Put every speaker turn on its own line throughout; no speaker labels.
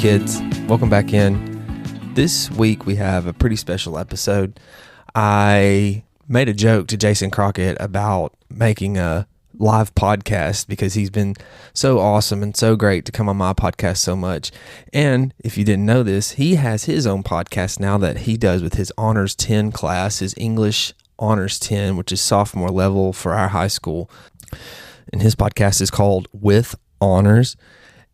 kids? Welcome back in. This week we have a pretty special episode. I made a joke to Jason Crockett about making a live podcast because he's been so awesome and so great to come on my podcast so much. And if you didn't know this, he has his own podcast now that he does with his Honors 10 class, his English Honors 10, which is sophomore level for our high school. And his podcast is called With Honors.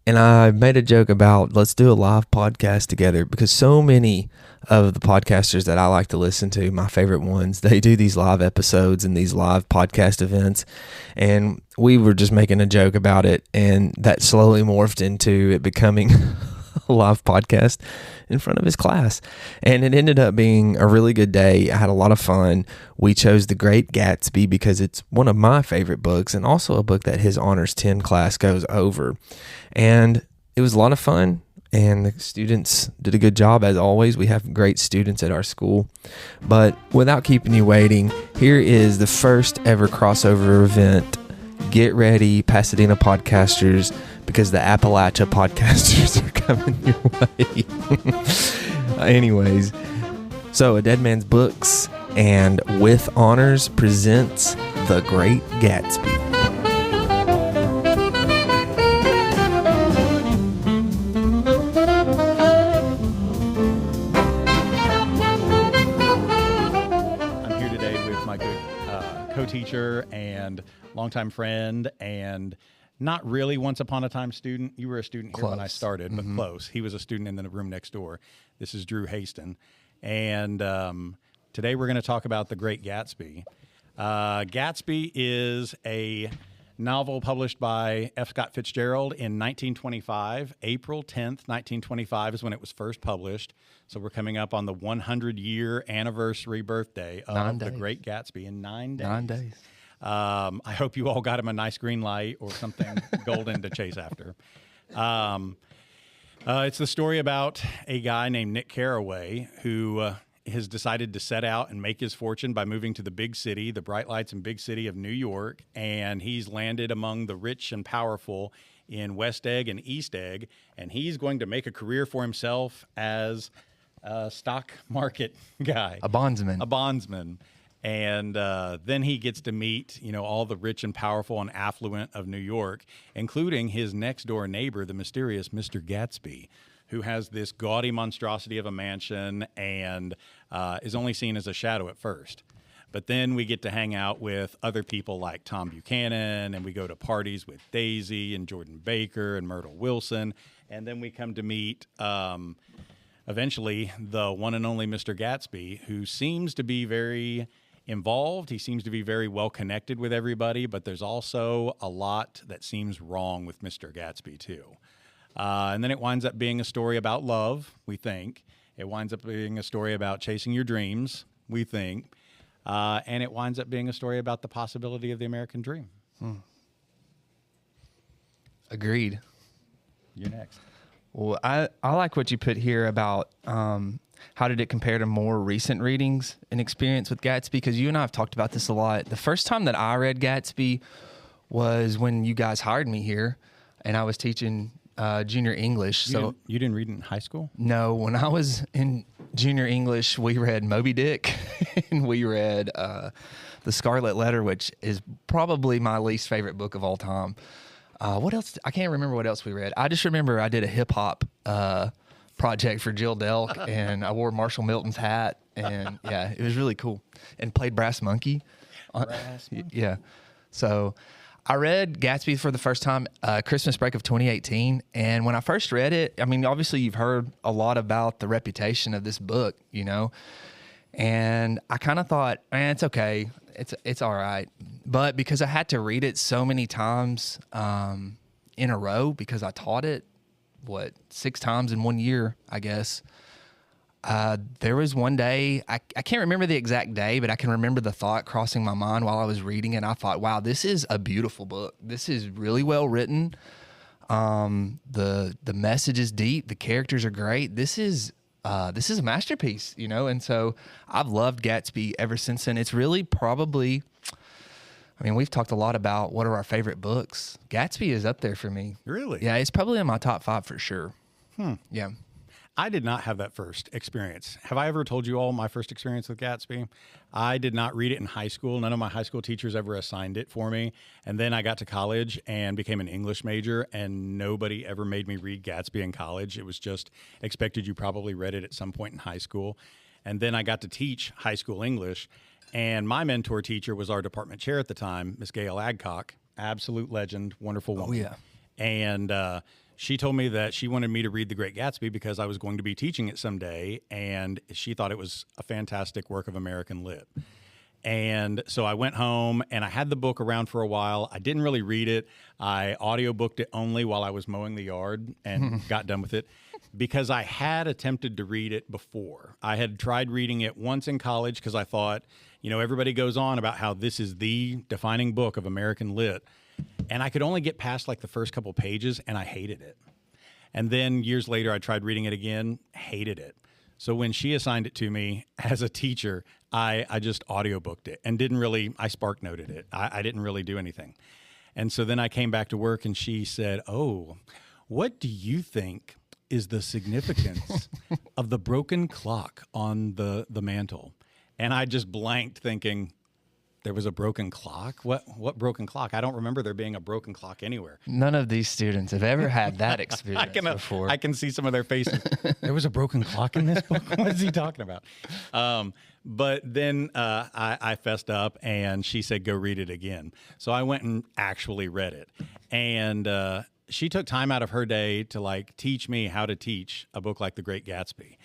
And I made a joke about let's do a live podcast together because so many of the podcasters that I like to listen to, my favorite ones, they do these live episodes and these live podcast events. And we were just making a joke about it, and that slowly morphed into it becoming a live podcast in front of his class. And it ended up being a really good day. I had a lot of fun. We chose The Great Gatsby because it's one of my favorite books and also a book that his Honors 10 class goes over. And it was a lot of fun, and the students did a good job as always. We have great students at our school. But without keeping you waiting, here is the first ever crossover event. Get ready, Pasadena podcasters, because the Appalachia podcasters are coming your way. Anyways, so A Dead Man's Books and With Honors presents The Great Gatsby.
I'm here today with my good co-teacher and longtime friend and not really once upon a time student. You were a student here when I started, but close. He was a student in the room next door. This is Drew Haston. And today we're going to talk about The Great Gatsby. Gatsby is a novel published by F. Scott Fitzgerald in 1925. April 10th, 1925 is when it was first published. So we're coming up on the 100-year anniversary birthday of The Great Gatsby in 9 days.
9 days.
I hope you all got him a nice green light or something golden to chase after. It's the story about a guy named Nick Carraway who has decided to set out and make his fortune by moving to the big city, the bright lights and big city of New York. And he's landed among the rich and powerful in West Egg and East Egg. And he's going to make a career for himself as a stock market guy.
A bondsman.
And then he gets to meet, all the rich and powerful and affluent of New York, including his next door neighbor, the mysterious Mr. Gatsby, who has this gaudy monstrosity of a mansion and is only seen as a shadow at first. But then we get to hang out with other people like Tom Buchanan, and we go to parties with Daisy and Jordan Baker and Myrtle Wilson. And then we come to meet eventually the one and only Mr. Gatsby, who seems to be very involved. He seems to be very well connected with everybody, but there's also a lot that seems wrong with Mr. Gatsby too. And then it winds up being a story about love, we think. It winds up being a story about chasing your dreams, we think. And it winds up being a story about the possibility of the American dream.
Agreed.
You're next.
Well, I like what you put here about how did it compare to more recent readings and experience with Gatsby, because you and I have talked about this a lot. The first time that I read Gatsby was when you guys hired me here, and I was teaching junior English.
You didn't read in high school?
No, when I was in junior English, we read Moby Dick, and we read The Scarlet Letter, which is probably my least favorite book of all time. What else? I can't remember what else we read. I just remember I did a hip hop project for Jill Delk, and I wore Marshall Milton's hat, and yeah, it was really cool. And played Brass Monkey. Yeah. So I read Gatsby for the first time Christmas break of 2018, and when I first read it, I mean, obviously you've heard a lot about the reputation of this book, and I kind of thought, man, it's okay. It's all right. But because I had to read it so many times in a row because I taught it, 6 times in 1 year, I guess. There was one day, I can't remember the exact day, but I can remember the thought crossing my mind while I was reading it. And I thought, wow, this is a beautiful book. This is really well written. The message is deep. The characters are great. This is a masterpiece, And so I've loved Gatsby ever since then. It's really probably, we've talked a lot about what are our favorite books. Gatsby is up there for me.
Really?
Yeah, it's probably in my top 5 for sure. Yeah.
I did not have that first experience. Have I ever told you all my first experience with Gatsby? I did not read it in high school. None of my high school teachers ever assigned it for me. And then I got to college and became an English major, and nobody ever made me read Gatsby in college. It was just expected you probably read it at some point in high school. And then I got to teach high school English, and my mentor teacher was our department chair at the time, Miss Gail Adcock, absolute legend, wonderful woman.
Oh, yeah.
And she told me that she wanted me to read The Great Gatsby because I was going to be teaching it someday, and she thought it was a fantastic work of American lit. And so I went home, and I had the book around for a while. I didn't really read it. I audiobooked it only while I was mowing the yard and got done with it because I had attempted to read it before. I had tried reading it once in college because I thought, everybody goes on about how this is the defining book of American lit. And I could only get past like the first couple pages, and I hated it. And then years later, I tried reading it again, hated it. So when she assigned it to me as a teacher, I just audiobooked it and I spark noted it. I didn't really do anything. And so then I came back to work, and she said, "Oh, what do you think is the significance of the broken clock on the mantle?" And I just blanked, thinking, there was a broken clock? What broken clock? I don't remember there being a broken clock anywhere.
None of these students have ever had that experience before.
I can see some of their faces. There was a broken clock in this book? What is he talking about? But then I fessed up, and she said, go read it again. So I went and actually read it. And she took time out of her day to teach me how to teach a book like The Great Gatsby.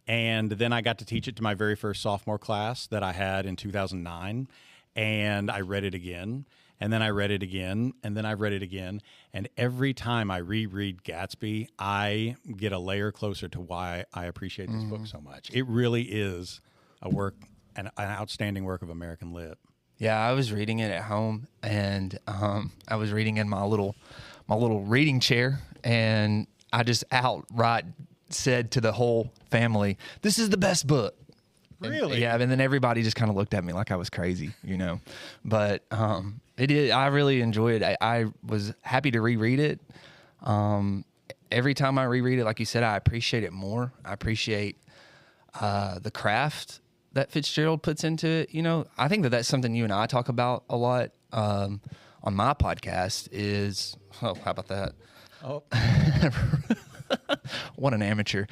And then I got to teach it to my very first sophomore class that I had in 2009. And I read it again, and then I read it again, and then I read it again. And every time I reread Gatsby, I get a layer closer to why I appreciate this book so much. It really is an outstanding work of American lit.
Yeah, I was reading it at home, and I was reading in my little reading chair, and I just outright said to the whole family, "This is the best book."
Really?
And then everybody just kind of looked at me like I was crazy, But it is. I really enjoyed it. I was happy to reread it. Every time I reread it, like you said, I appreciate it more. I appreciate the craft that Fitzgerald puts into it. I think that's something you and I talk about a lot on my podcast is, how about that?
Oh.
What an amateur.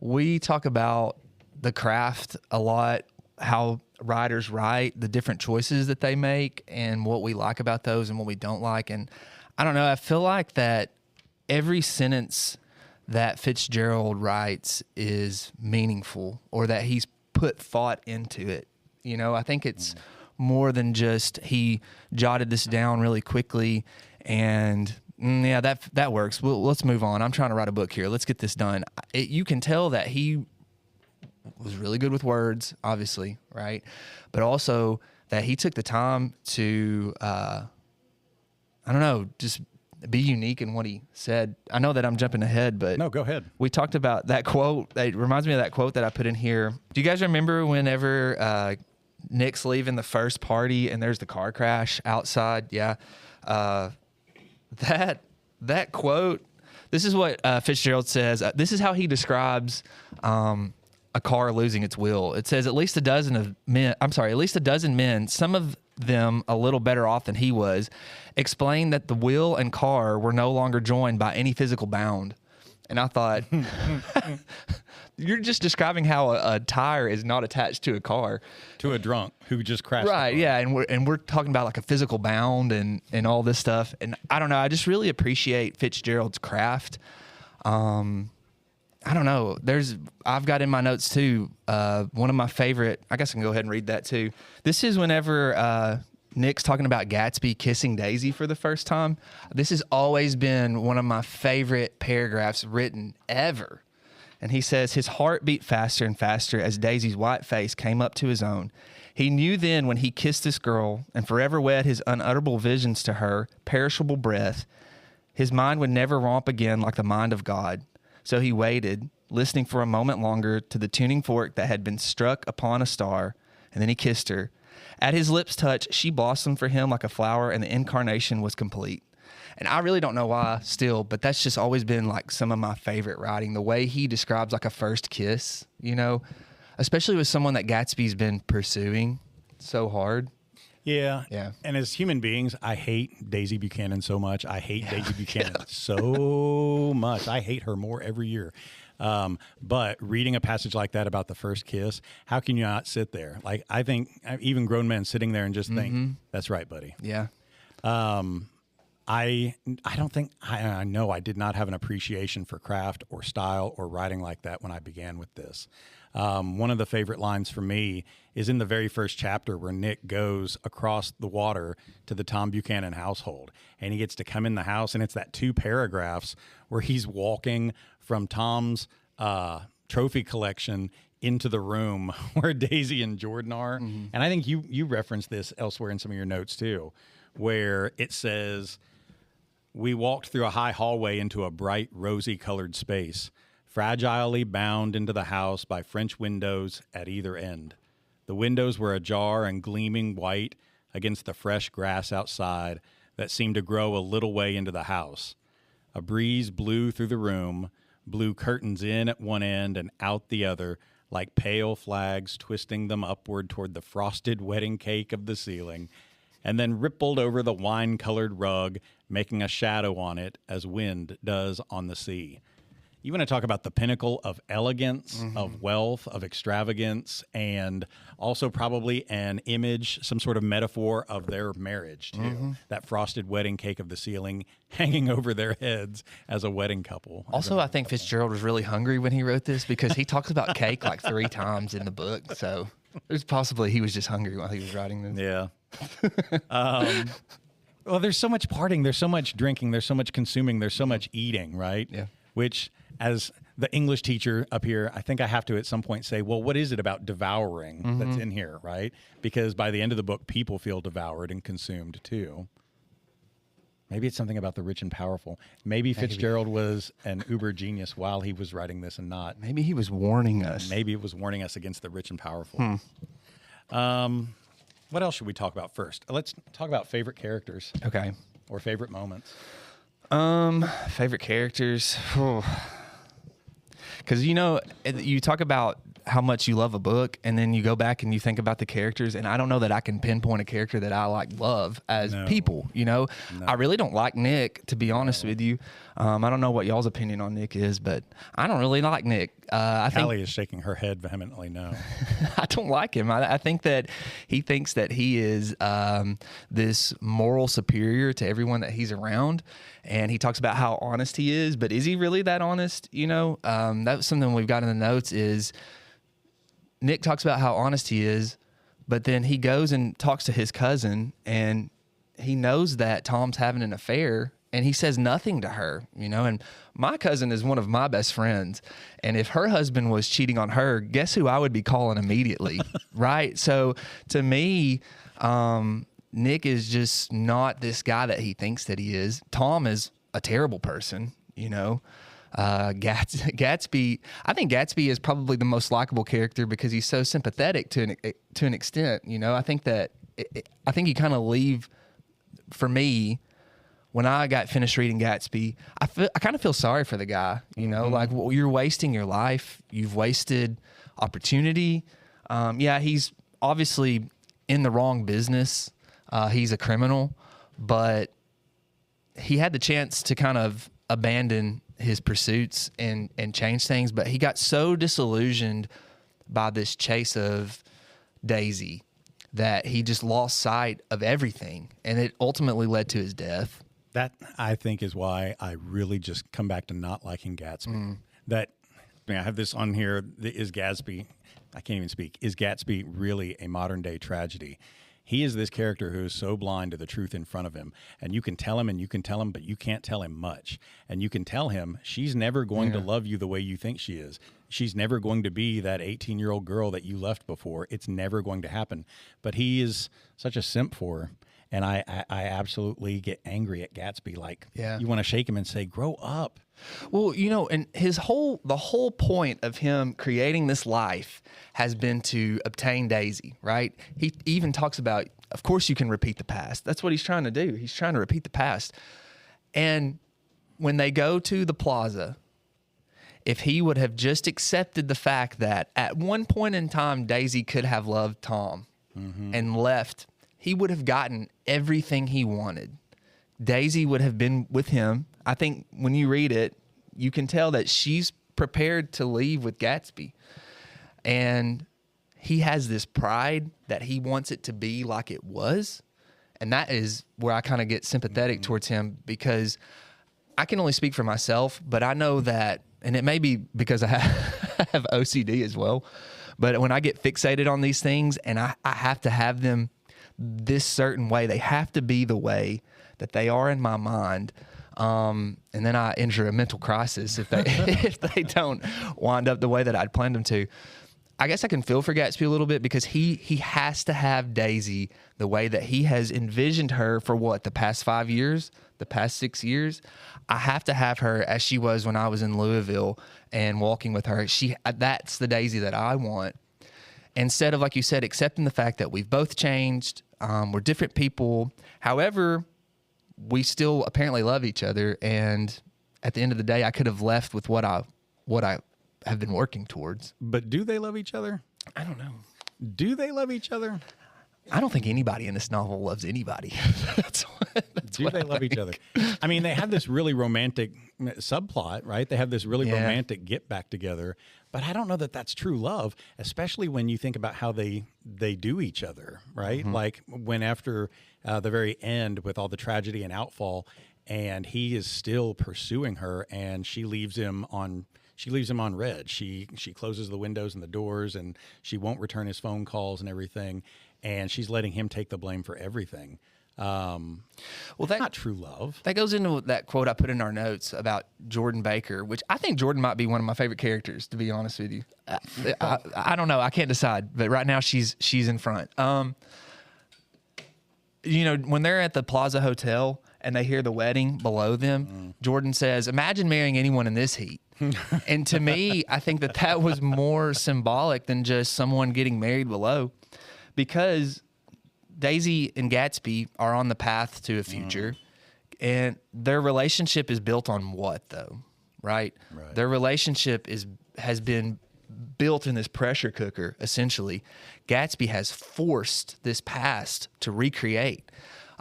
We talk about the craft a lot, how writers write, the different choices that they make, and what we like about those and what we don't like. And I don't know, I feel like that every sentence that Fitzgerald writes is meaningful, or that he's put thought into it. I think it's more than just he jotted this down really quickly and yeah, that works. Well, let's move on. I'm trying to write a book here. Let's get this done. You can tell that he was really good with words, obviously, right? But also that he took the time to, just be unique in what he said. I know that I'm jumping ahead, but...
No, go ahead.
We talked about that quote. It reminds me of that quote that I put in here. Do you guys remember whenever Nick's leaving the first party and there's the car crash outside? Yeah. That quote, this is what Fitzgerald says. This is how he describes... a car losing its wheel. It says at least a dozen men, some of them a little better off than he was, explained that the wheel and car were no longer joined by any physical bound. And I thought, you're just describing how a tire is not attached to a car.
To a drunk who just crashed.
Right, yeah, and we're talking about like a physical bound and all this stuff. And I don't know, I just really appreciate Fitzgerald's craft. I don't know. I've got in my notes too, one of my favorite, I guess I can go ahead and read that too. This is whenever Nick's talking about Gatsby kissing Daisy for the first time. This has always been one of my favorite paragraphs written ever. And he says, his heart beat faster and faster as Daisy's white face came up to his own. He knew then when he kissed this girl and forever wed his unutterable visions to her, perishable breath, his mind would never romp again like the mind of God. So he waited, listening for a moment longer to the tuning fork that had been struck upon a star, and then he kissed her. At his lips' touch, she blossomed for him like a flower, and the incarnation was complete.
And I really don't know why still, but that's just always been like some of my favorite writing. The way he describes like a first kiss, you know, especially with someone that Gatsby's been pursuing so hard.
Yeah.
Yeah.
And as human beings, I hate Daisy Buchanan so much. I hate Daisy Buchanan so much. I hate her more every year. But reading a passage like that about the first kiss, how can you not sit there? Like, I think even grown men sitting there and just think, that's right, buddy.
Yeah.
I don't think I know I did not have an appreciation for craft or style or writing like that when I began with this. One of the favorite lines for me is in the very first chapter where Nick goes across the water to the Tom Buchanan household, and he gets to come in the house, and it's that 2 paragraphs where he's walking from Tom's trophy collection into the room where Daisy and Jordan are. And I think you referenced this elsewhere in some of your notes too, where it says, "We walked through a high hallway into a bright, rosy-colored space, fragilely bound into the house by French windows at either end. The windows were ajar and gleaming white against the fresh grass outside that seemed to grow a little way into the house. A breeze blew through the room, blew curtains in at one end and out the other, like pale flags twisting them upward toward the frosted wedding cake of the ceiling, and then rippled over the wine-colored rug, making a shadow on it as wind does on the sea." You want to talk about the pinnacle of elegance, of wealth, of extravagance, and also probably an image, some sort of metaphor of their marriage, too. That frosted wedding cake of the ceiling hanging over their heads as a wedding couple.
Also, I think Fitzgerald was really hungry when he wrote this because he talks about cake like 3 times in the book. So there's possibly he was just hungry while he was writing this.
Yeah. Well, there's so much partying, there's so much drinking, there's so much consuming, there's so much eating, right?
Yeah.
Which, as the English teacher up here, I think I have to at some point say, well, what is it about devouring that's in here, right? Because by the end of the book, people feel devoured and consumed too. Maybe it's something about the rich and powerful. Maybe Fitzgerald was an uber genius while he was writing this and not.
Maybe he was warning us.
Maybe it was warning us against the rich and powerful. What else should we talk about first? Let's talk about favorite characters.
Okay.
Or favorite moments.
Favorite characters. Because, you know, you talk about how much you love a book, and then you go back and you think about the characters, and I don't know that I can pinpoint a character that I love as people, you know? I really don't like Nick, to be honest with you. I don't know what y'all's opinion on Nick is, but I don't really like Nick. I think
Callie is shaking her head vehemently no.
I don't like him. I think that he thinks that he is this moral superior to everyone that he's around, and he talks about how honest he is, but is he really that honest? You know, that's something we've got in the notes is Nick talks about how honest he is, but then he goes and talks to his cousin, and he knows that Tom's having an affair, and he says nothing to her, you know, and my cousin is one of my best friends. And if her husband was cheating on her, guess who I would be calling immediately, right? So to me, Nick is just not this guy that he thinks that he is. Tom is a terrible person, you know. Gatsby, I think Gatsby is probably the most likable character because he's so sympathetic to an extent, you know. I think that I think you kind of leave, for me, when I got finished reading Gatsby, I kind of feel sorry for the guy, you know, like, well, you're wasting your life. You've wasted opportunity. Yeah, he's obviously in the wrong business. He's a criminal, but he had the chance to kind of abandon his pursuits and change things, but he got so disillusioned by this chase of Daisy that he just lost sight of everything, and it ultimately led to his death.
That, I think, is why I really just come back to not liking Gatsby. That, I mean, I have this on here, is Gatsby, I can't even speak, is Gatsby really a modern-day tragedy? He is this character who is so blind to the truth in front of him. And you can tell him and you can tell him, but you can't tell him much. And you can tell him she's never going to love you the way you think she is. She's never going to be that 18-year-old girl that you left before. It's never going to happen. But he is such a simp for her. And I absolutely get angry at Gatsby. Like, you want to shake him and say, grow up.
Well, you know, and the whole point of him creating this life has been to obtain Daisy, right? He even talks about, of course you can repeat the past. That's what he's trying to do. He's trying to repeat the past. And when they go to the plaza, if he would have just accepted the fact that at one point in time, Daisy could have loved Tom and left, he would have gotten everything he wanted. Daisy would have been with him. I think when you read it, you can tell that she's prepared to leave with Gatsby. And he has this pride that he wants it to be like it was. And that is where I kind of get sympathetic towards him, because I can only speak for myself, but I know that, and it may be because I have OCD as well, but when I get fixated on these things and I have to have them this certain way, they have to be the way that they are in my mind. And then I enter a mental crisis if they if they don't wind up the way that I'd planned them to. I guess I can feel for Gatsby a little bit, because he has to have Daisy the way that he has envisioned her for the past 5 years, the past 6 years. I have to have her as she was when I was in Louisville and walking with her. That's the Daisy that I want. Instead of, like you said, accepting the fact that we've both changed, we're different people. However, we still apparently love each other. And at the end of the day, I could have left with what I have been working towards.
But do they love each other?
I don't know.
Do they love each other?
I don't think anybody in this novel loves anybody. That's
Do they love each other? I mean, they have this really romantic subplot, right? They have this really romantic get back together. But I don't know that that's true love, especially when you think about how they do each other, right? Like when after the very end with all the tragedy and outfall, and he is still pursuing her, and she leaves him on red. She closes the windows and the doors, and she won't return his phone calls and everything. And she's letting him take the blame for everything. Well, that's not true love.
That goes into that quote I put in our notes about Jordan Baker, which I think Jordan might be one of my favorite characters, to be honest with you. I don't know. I can't decide, but right now she's in front. When they're at the Plaza Hotel and they hear the wedding below them, Jordan says, "Imagine marrying anyone in this heat." And to me, I think that was more symbolic than just someone getting married below, because Daisy and Gatsby are on the path to a future, and their relationship is built on what, though, right? Their relationship has been built in this pressure cooker, essentially. Gatsby has forced this past to recreate.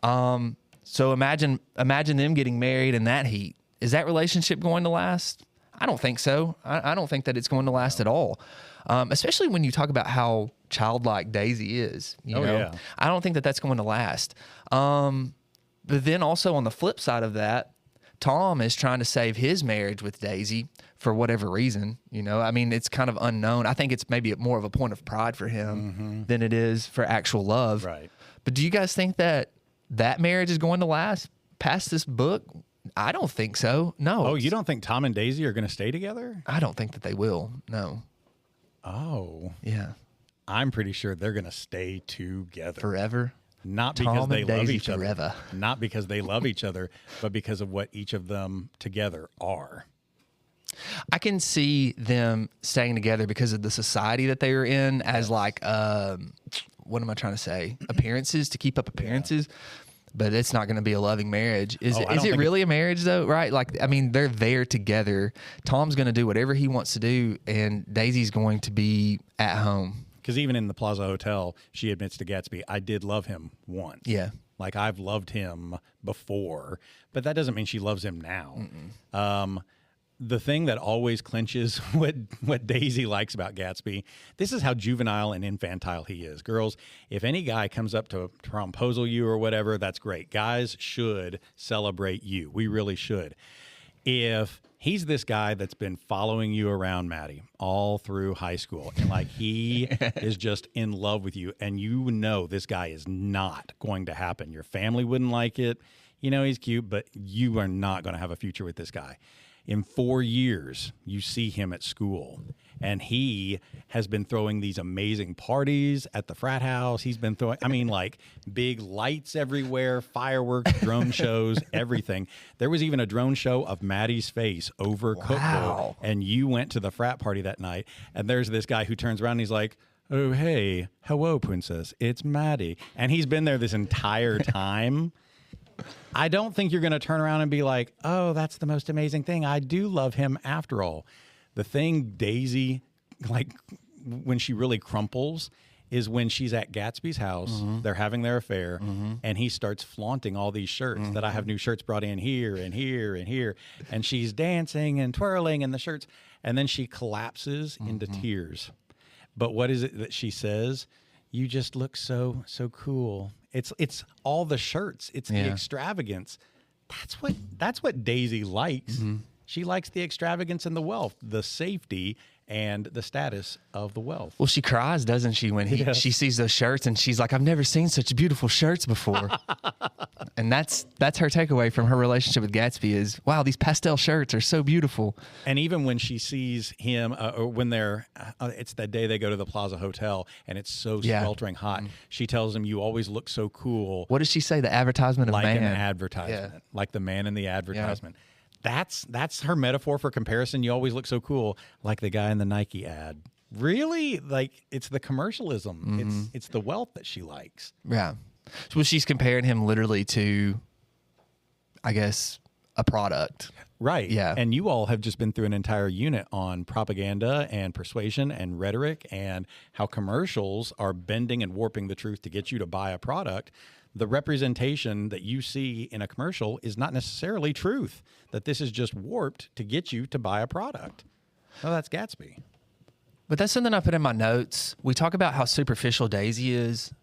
So imagine them getting married in that heat. Is that relationship going to last? I don't think so. I don't think that it's going to last at all. Especially when you talk about how childlike Daisy is. I don't think that that's going to last. But then also on the flip side of that, Tom is trying to save his marriage with Daisy for whatever reason. I mean, it's kind of unknown. I think it's maybe more of a point of pride for him than it is for actual love.
Right.
But do you guys think that marriage is going to last past this book? I don't think so. No.
Oh, you don't think Tom and Daisy are going to stay together?
I don't think that they will. No.
Oh.
Yeah.
I'm pretty sure they're going to stay together.
Forever?
Not because they love each
forever.
other. Not because they love each other, but because of what each of them together are.
I can see them staying together because of the society that they are in as what am I trying to say? Appearances, to keep up appearances. But it's not going to be a loving marriage. Is it really a marriage, though? Right? Like, I mean, they're there together. Tom's going to do whatever he wants to do, and Daisy's going to be at home.
Because even in the Plaza Hotel, she admits to Gatsby, I did love him once.
Yeah.
Like, I've loved him before, but that doesn't mean she loves him now. The thing that always clinches what Daisy likes about Gatsby, this is how juvenile and infantile he is. Girls, if any guy comes up to promposal you or whatever, that's great. Guys should celebrate you. We really should. If he's this guy that's been following you around, Maddie, all through high school, and like he is just in love with you, and you know this guy is not going to happen. Your family wouldn't like it. He's cute, but you are not going to have a future with this guy. In 4 years, you see him at school, and he has been throwing these amazing parties at the frat house. He's been throwing, like big lights everywhere, fireworks, drone shows, everything. There was even a drone show of Maddie's face over Cookville, and you went to the frat party that night, and there's this guy who turns around and he's like, "Oh, hey, hello, princess, it's Maddie." And he's been there this entire time. I don't think you're going to turn around and be like, oh, that's the most amazing thing. I do love him after all. The thing Daisy, like when she really crumples, is when she's at Gatsby's house. They're having their affair, and he starts flaunting all these shirts that I have new shirts brought in here and here and here. And she's dancing and twirling in the shirts. And then she collapses into tears. But what is it that she says? You just look so cool. It's all the shirts. It's the extravagance. That's what Daisy likes. She likes the extravagance and the wealth, the safety and the status of the wealth.
Well, she cries, doesn't she, when she sees those shirts, and she's like, I've never seen such beautiful shirts before. And that's her takeaway from her relationship with Gatsby is, wow, these pastel shirts are so beautiful.
And even when she sees him, or when it's that day they go to the Plaza Hotel, and it's so sweltering hot, she tells him, you always look so cool.
What does she say? The advertisement of
like
man.
Like an advertisement, like the man in the advertisement. Yeah. That's her metaphor for comparison. You always look so cool, like the guy in the Nike ad. Really? Like, it's the commercialism. It's the wealth that she likes.
Yeah. Well, she's comparing him literally to, I guess, a product.
Right.
Yeah.
And you all have just been through an entire unit on propaganda and persuasion and rhetoric and how commercials are bending and warping the truth to get you to buy a product. The representation that you see in a commercial is not necessarily truth, that this is just warped to get you to buy a product. Oh, that's Gatsby.
But that's something I put in my notes. We talk about how superficial Daisy is,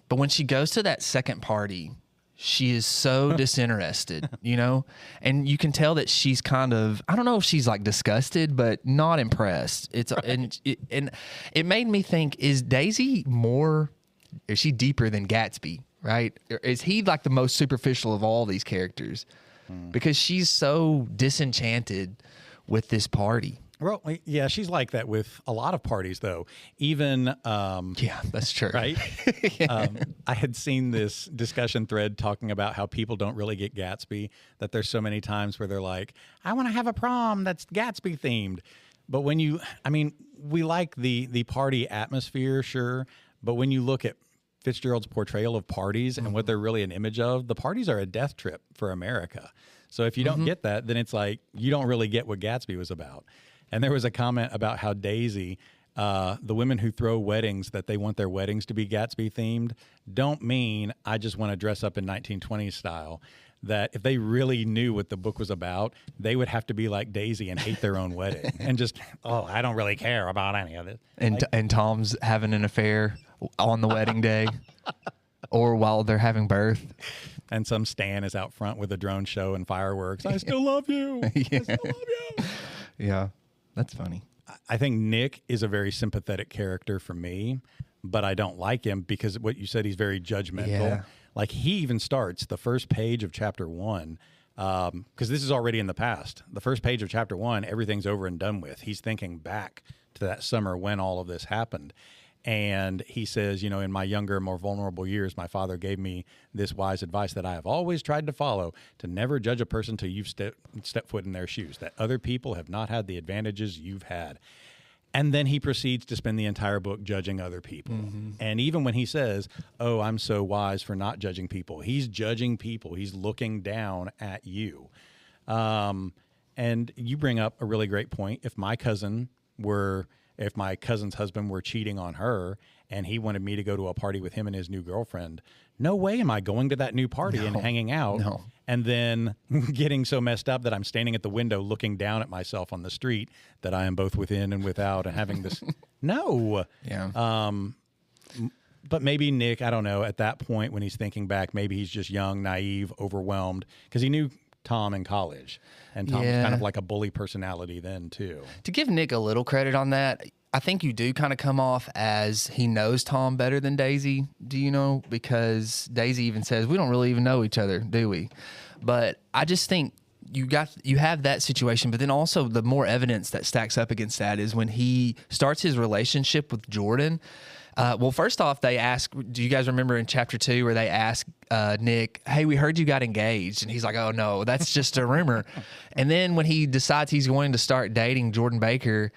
but when she goes to that second party, she is so disinterested, you know? And you can tell that she's kind of, I don't know if she's like disgusted, but not impressed. It's and it made me think, is she deeper than Gatsby? Right? Is he like the most superficial of all these characters? Because she's so disenchanted with this party.
Well, yeah, she's like that with a lot of parties, though. Even
yeah, that's true.
Right? I had seen this discussion thread talking about how people don't really get Gatsby, that there's so many times where they're like, I want to have a prom that's Gatsby themed. But when we like the party atmosphere, sure. But when you look at Fitzgerald's portrayal of parties and what they're really an image of, the parties are a death trip for America. So if you don't get that, then it's like you don't really get what Gatsby was about. And there was a comment about how Daisy, the women who throw weddings, that they want their weddings to be Gatsby themed, don't mean I just want to dress up in 1920s style. That if they really knew what the book was about, they would have to be like Daisy and hate their own wedding and just, I don't really care about any of it.
And Tom's having an affair on the wedding day or while they're having birth.
And some Stan is out front with a drone show and fireworks. I still love you. I still love you.
Yeah, that's funny.
I think Nick is a very sympathetic character for me, but I don't like him because what you said, he's very judgmental.
Yeah.
Like he even starts the first page of chapter 1, because this is already in the past. The first page of chapter 1, everything's over and done with. He's thinking back to that summer when all of this happened. And he says, in my younger, more vulnerable years, my father gave me this wise advice that I have always tried to follow, to never judge a person till you've stepped foot in their shoes, that other people have not had the advantages you've had. And then he proceeds to spend the entire book judging other people. And even when he says, I'm so wise for not judging people, he's judging people. He's looking down at you. And you bring up a really great point. If my cousin's husband were cheating on her and he wanted me to go to a party with him and his new girlfriend, no way am I going to that new party and hanging out and then getting so messed up that I'm standing at the window looking down at myself on the street that I am both within and without and having this. No.
Yeah.
But maybe Nick, I don't know, at that point when he's thinking back, maybe he's just young, naive, overwhelmed, because he knew Tom in college. And Tom was kind of like a bully personality then, too.
To give Nick a little credit on that, I think you do kind of come off as he knows Tom better than Daisy, do you know? Because Daisy even says, we don't really even know each other, do we? But I just think you have that situation, but then also the more evidence that stacks up against that is when he starts his relationship with Jordan. Well, first off, they ask, do you guys remember in chapter 2 where they ask Nick, hey, we heard you got engaged. And he's like, oh, no, that's just a rumor. And then when he decides he's going to start dating Jordan Baker,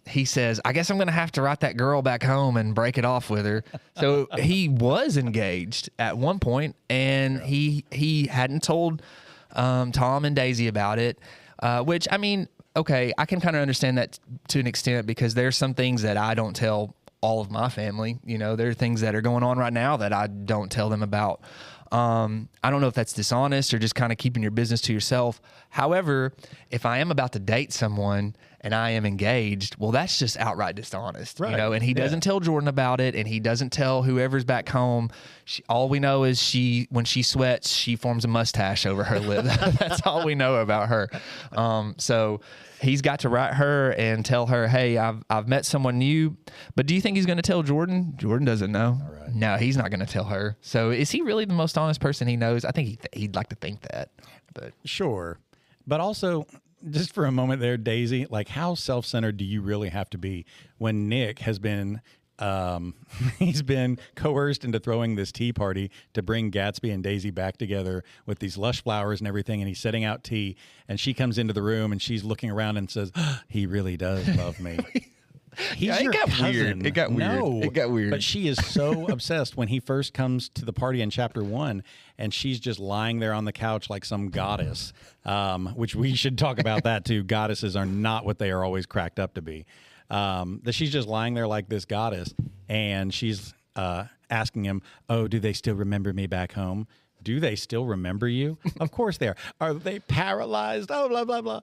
he says, I guess I'm going to have to write that girl back home and break it off with her. So he was engaged at one point, and he hadn't told Tom and Daisy about it, which, I mean, okay, I can kind of understand that to an extent, because there's some things that I don't tell all of my family. You know, there are things that are going on right now that I don't tell them about. I don't know if that's dishonest or just kind of keeping your business to yourself. However, if I am about to date someone and I am engaged, well, that's just outright dishonest,
right.
You know, and he doesn't tell Jordan about it, and he doesn't tell whoever's back home. All we know is when she sweats, she forms a mustache over her lip. That's all we know about her. So he's got to write her and tell her, hey, I've met someone new. But do you think he's going to tell Jordan? Jordan doesn't know.
All right.
No, he's not going to tell her. So is he really the most honest person he knows? I think he'd like to think that. But
sure. But also, just for a moment there, Daisy, like, how self-centered do you really have to be when Nick has been he's been coerced into throwing this tea party to bring Gatsby and Daisy back together with these lush flowers and everything, and he's setting out tea, and she comes into the room and she's looking around and says, he really does love me. He's your cousin.
Weird. It got weird.
No,
it got weird.
But she is so obsessed when he first comes to the party in chapter 1, and she's just lying there on the couch like some goddess, which we should talk about that too. Goddesses are not what they are always cracked up to be. That she's just lying there like this goddess, and she's asking him, oh, do they still remember me back home? Do they still remember you? Of course they are. Are they paralyzed? Oh, blah, blah, blah.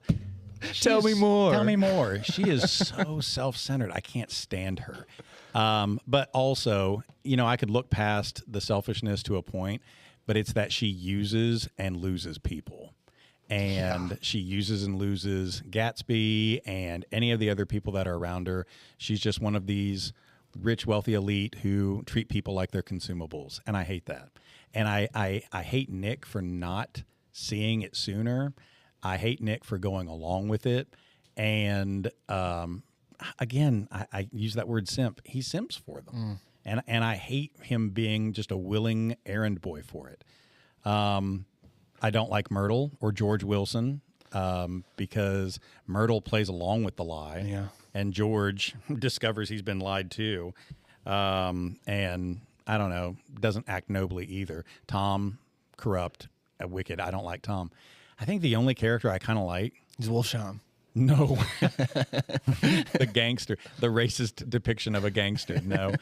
Tell me more.
Tell me more. She is so self-centered. I can't stand her. But also, you know, I could look past the selfishness to a point, but it's that she uses and loses people. And she uses and loses Gatsby and any of the other people that are around her. She's just one of these rich, wealthy elite who treat people like they're consumables. And I hate that. And I hate Nick for not seeing it sooner. I hate Nick for going along with it. And again, I use that word simp. He simps for them. And I hate him being just a willing errand boy for it. I don't like Myrtle or George Wilson because Myrtle plays along with the lie.
Yeah.
And George discovers he's been lied to. And I don't know, doesn't act nobly either. Tom, corrupt, wicked. I don't like Tom. I think the only character I kind of like
He's Wolfsham.
No. The gangster, the racist depiction of a gangster, no,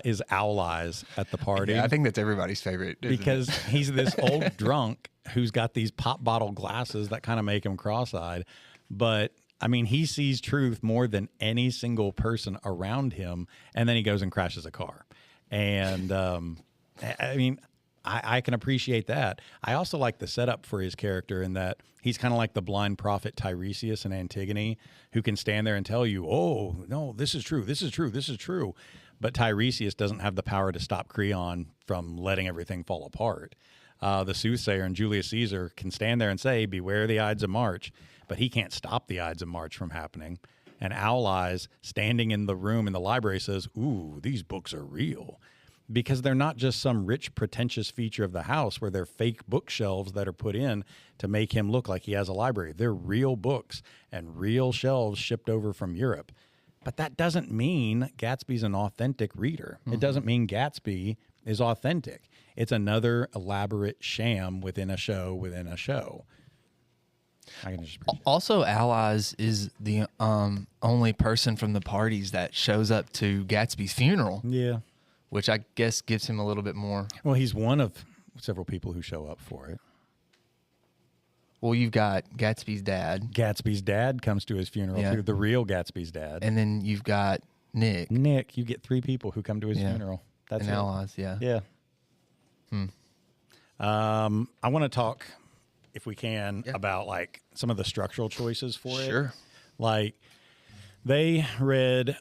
is Owl Eyes at the party.
Yeah, I think that's everybody's favorite.
Because he's this old drunk who's got these pop bottle glasses that kind of make him cross-eyed. But, I mean, he sees truth more than any single person around him, and then he goes and crashes a car. And, I mean, I can appreciate that. I also like the setup for his character in that he's kind of like the blind prophet Tiresias in Antigone, who can stand there and tell you, oh, no, this is true, this is true, this is true. But Tiresias doesn't have the power to stop Creon from letting everything fall apart. The soothsayer and Julius Caesar can stand there and say, beware the Ides of March, but he can't stop the Ides of March from happening. And Owl Eyes, standing in the room in the library, says, ooh, these books are real. Because they're not just some rich, pretentious feature of the house where they're fake bookshelves that are put in to make him look like he has a library. They're real books and real shelves shipped over from Europe. But that doesn't mean Gatsby's an authentic reader. Mm-hmm. It doesn't mean Gatsby is authentic. It's another elaborate sham within a show within a show.
Also, Owl Eyes is the only person from the parties that shows up to Gatsby's funeral.
Yeah.
Which I guess gives him a little bit more.
Well, he's one of several people who show up for it.
Well, you've got Gatsby's dad.
Gatsby's dad comes to his funeral, too. The real Gatsby's dad.
And then you've got Nick.
Nick, you get 3 people who come to his funeral. That's
and Owl Eyes, yeah.
Yeah. I want to talk, if we can, about like some of the structural choices for it.
Sure.
Like, they read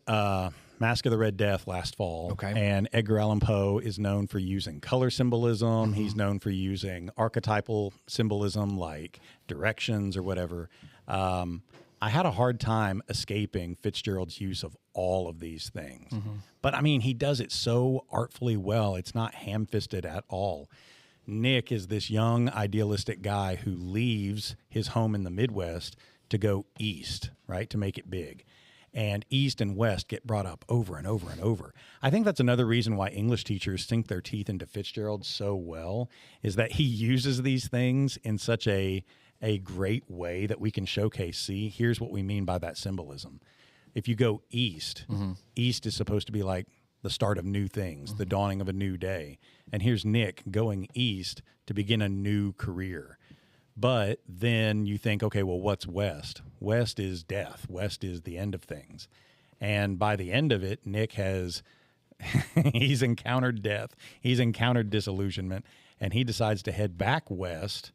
Mask of the Red Death last fall.
Okay.
And Edgar Allan Poe is known for using color symbolism. Mm-hmm. He's known for using archetypal symbolism like directions or whatever. I had a hard time escaping Fitzgerald's use of all of these things. Mm-hmm. But, I mean, he does it so artfully well. It's not ham-fisted at all. Nick is this young, idealistic guy who leaves his home in the Midwest to go east, right, to make it big. and East and West get brought up over and over and over. I think that's another reason why English teachers sink their teeth into Fitzgerald so well, is that he uses these things in such a great way that we can showcase, see, here's what we mean by that symbolism. If you go east, east is supposed to be like the start of new things, the dawning of a new day. And here's Nick going east to begin a new career. But then you think, okay, well, what's west? West is death. West is the end of things. And by the end of it, Nick has, he's encountered death. He's encountered disillusionment. And he decides to head back west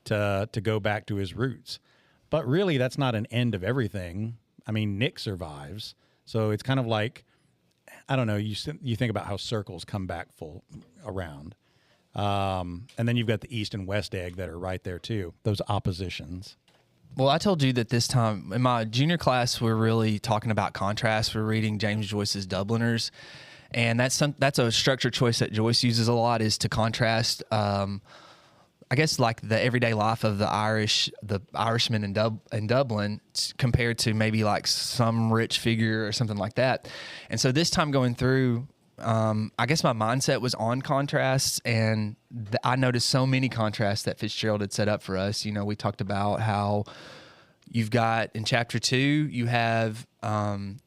to go back to his roots. But really, that's not an end of everything. I mean, Nick survives. So it's kind of like, I don't know, you think about how circles come back full around. And then you've got the East and West egg that are right there too, those oppositions.
Well, I told you that this time in my junior class, we're really talking about contrast. We're reading James Joyce's Dubliners. And that's a structure choice that Joyce uses a lot, is to contrast, I guess, like the everyday life of the Irishman in Dublin compared to maybe like some rich figure or something like that. And so this time going through, I guess my mindset was on contrasts, and I noticed so many contrasts that Fitzgerald had set up for us. You know, we talked about how you've got in chapter 2, you have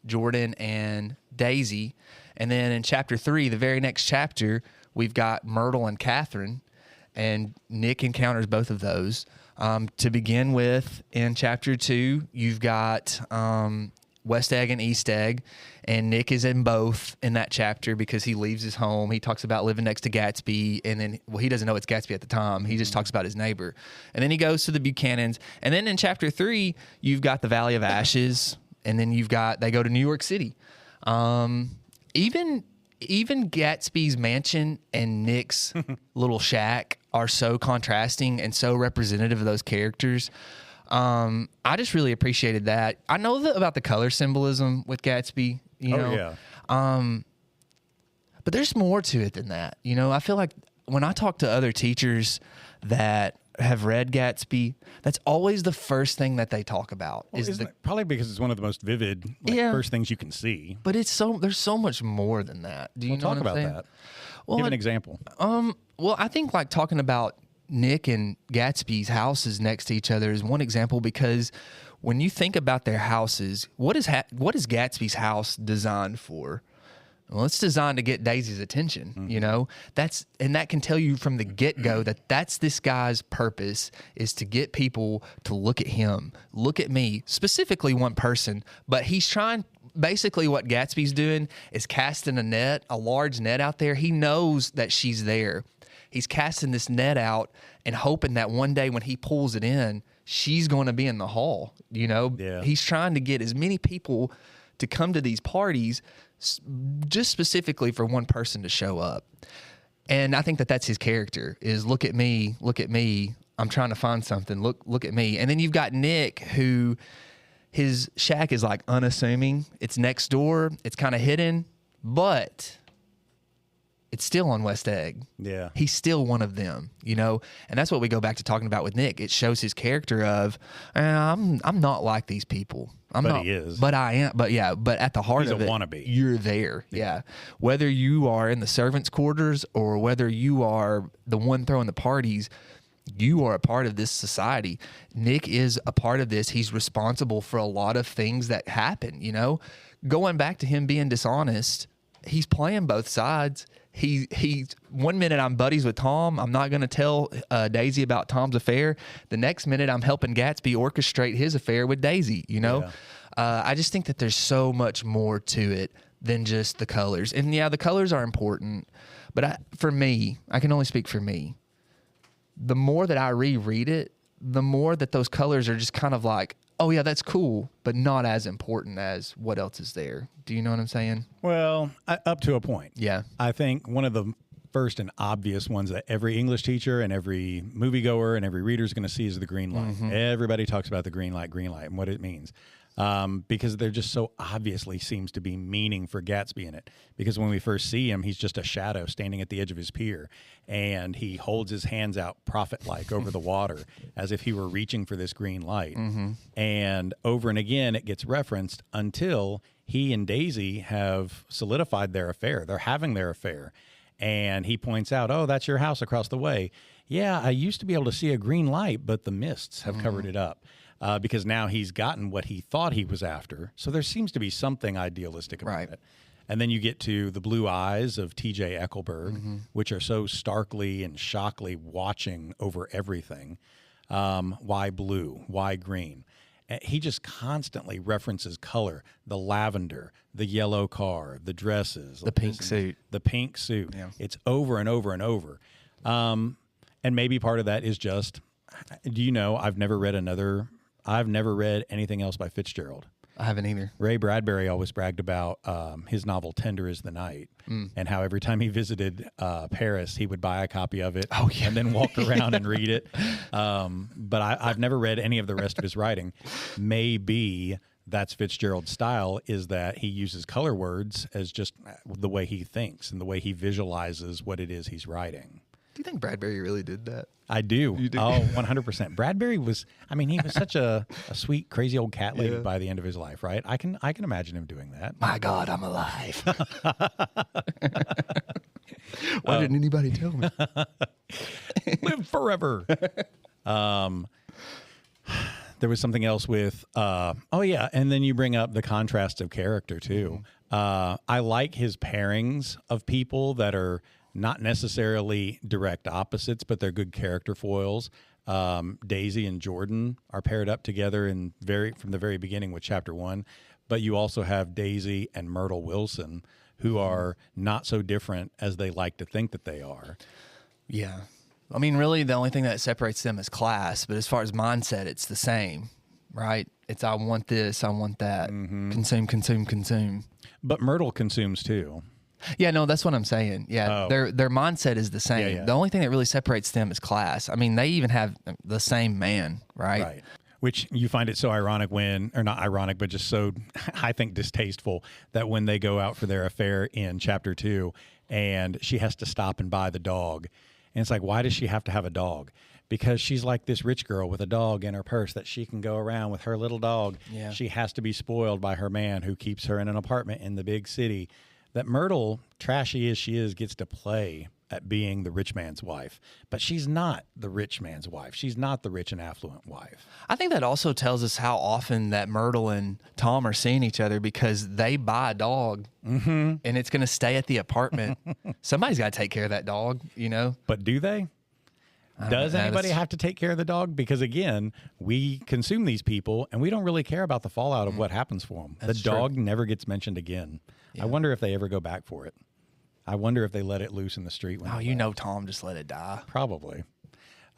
Jordan and Daisy. And then in chapter 3, the very next chapter, we've got Myrtle and Catherine. And Nick encounters both of those. To begin with, in chapter 2, you've got West Egg and East Egg, and Nick is in both in that chapter because he leaves his home. He talks about living next to Gatsby, and then, well, he doesn't know it's Gatsby at the time. He just talks about his neighbor. And then he goes to the Buchanans. And then in chapter 3, you've got the Valley of Ashes, and then they go to New York City. Even Gatsby's mansion and Nick's little shack are so contrasting and so representative of those characters. I just really appreciated that. I know about the color symbolism with Gatsby, you know.
Yeah.
But there's more to it than that. You know, I feel like when I talk to other teachers that have read Gatsby, that's always the first thing that they talk about.
Well, probably because it's one of the most vivid first things you can see.
But there's so much more than that. Do you know
talk
what I'm
about
saying?
that?
Well,
Give an example.
Well, I think like talking about Nick and Gatsby's houses next to each other is one example, because when you think about their houses, what is Gatsby's house designed for? Well, it's designed to get Daisy's attention, you know. And that can tell you from the get-go that that's this guy's purpose, is to get people to look at him, look at me, specifically one person. But he's trying, basically what Gatsby's doing is casting a large net out there. He knows that she's there. He's casting this net out and hoping that one day when he pulls it in, she's going to be in the hall, you know.
Yeah.
He's trying to get as many people to come to these parties just specifically for one person to show up. And I think that that's his character, is look at me, I'm trying to find something, look at me. And then you've got Nick, who his shack is like unassuming. It's next door, it's kind of hidden, but it's still on West Egg.
Yeah.
He's still one of them, you know? And that's what we go back to talking about with Nick. It shows his character of, I'm not like these people.
He is.
But I am. But yeah, but at the heart of it,
wannabe.
You're there. Yeah. Whether you are in the servants' quarters or whether you are the one throwing the parties, you are a part of this society. Nick is a part of this. He's responsible for a lot of things that happen, you know? Going back to him being dishonest, he's playing both sides. He 1 minute I'm buddies with Tom. I'm not going to tell Daisy about Tom's affair. The next minute I'm helping Gatsby orchestrate his affair with Daisy, you know? Yeah. I just think that there's so much more to it than just the colors. And yeah, the colors are important, but for me, I can only speak for me. The more that I reread it, the more that those colors are just kind of like, oh yeah, that's cool, but not as important as what else is there. Do you know what I'm saying?
Well, up to a point.
Yeah.
I think one of the first and obvious ones that every English teacher and every moviegoer and every reader is going to see is the green light. Everybody talks about the green light, and what it means. Because there just so obviously seems to be meaning for Gatsby in it. Because when we first see him, he's just a shadow standing at the edge of his pier, and he holds his hands out prophet-like over the water as if he were reaching for this green light. And over and again, it gets referenced until he and Daisy have solidified their affair. They're having their affair. And he points out, oh, that's your house across the way. Yeah, I used to be able to see a green light, but the mists have covered it up. Because now he's gotten what he thought he was after. So there seems to be something idealistic about it. And then you get to the blue eyes of T.J. Eckelberg, which are so starkly and shockly watching over everything. Why blue? Why green? He just constantly references color, the lavender, the yellow car, the dresses.
The pink suit.
The pink suit.
Yeah.
It's over and over and over. And maybe part of that is just, do you know, I've never read anything else by Fitzgerald.
I haven't either.
Ray Bradbury always bragged about his novel Tender is the Night, and how every time he visited Paris, he would buy a copy of it and then walk around and read it. But I've never read any of the rest of his writing. Maybe that's Fitzgerald's style, is that he uses color words as just the way he thinks and the way he visualizes what it is he's writing.
Do you think Bradbury really did that?
I do.
You do?
Oh, 100%. Bradbury was, he was such a sweet, crazy old cat lady by the end of his life, right? I can imagine him doing that.
My God, I'm alive. Why didn't anybody tell me?
Live forever. There was something else with, and then you bring up the contrast of character too. I like his pairings of people that are not necessarily direct opposites, but they're good character foils. Daisy and Jordan are paired up together from the very beginning with chapter 1. But you also have Daisy and Myrtle Wilson, who are not so different as they like to think that they are.
Yeah. Really, the only thing that separates them is class. But as far as mindset, it's the same, right? It's I want this, I want that. Consume, consume, consume.
But Myrtle consumes too.
Yeah, no, that's what I'm saying. Yeah, their mindset is the same.
Yeah.
The only thing that really separates them is class. They even have the same man, right?
Right. Which you find it so ironic or not ironic, but just so, I think, distasteful that when they go out for their affair in chapter 2 and she has to stop and buy the dog. And it's like, why does she have to have a dog? Because she's like this rich girl with a dog in her purse that she can go around with her little dog.
Yeah.
She has to be spoiled by her man who keeps her in an apartment in the big city. That Myrtle, trashy as she is, gets to play at being the rich man's wife. But she's not the rich man's wife. She's not the rich and affluent wife.
I think that also tells us how often that Myrtle and Tom are seeing each other, because they buy a dog and it's going to stay at the apartment. Somebody's got to take care of that dog,
But do they? Does anybody have to take care of the dog? Because again, we consume these people and we don't really care about the fallout of what happens for them. The dog never gets mentioned again. Yeah. I wonder if they ever go back for it. I wonder if they let it loose in the street.
Tom just let it die.
Probably.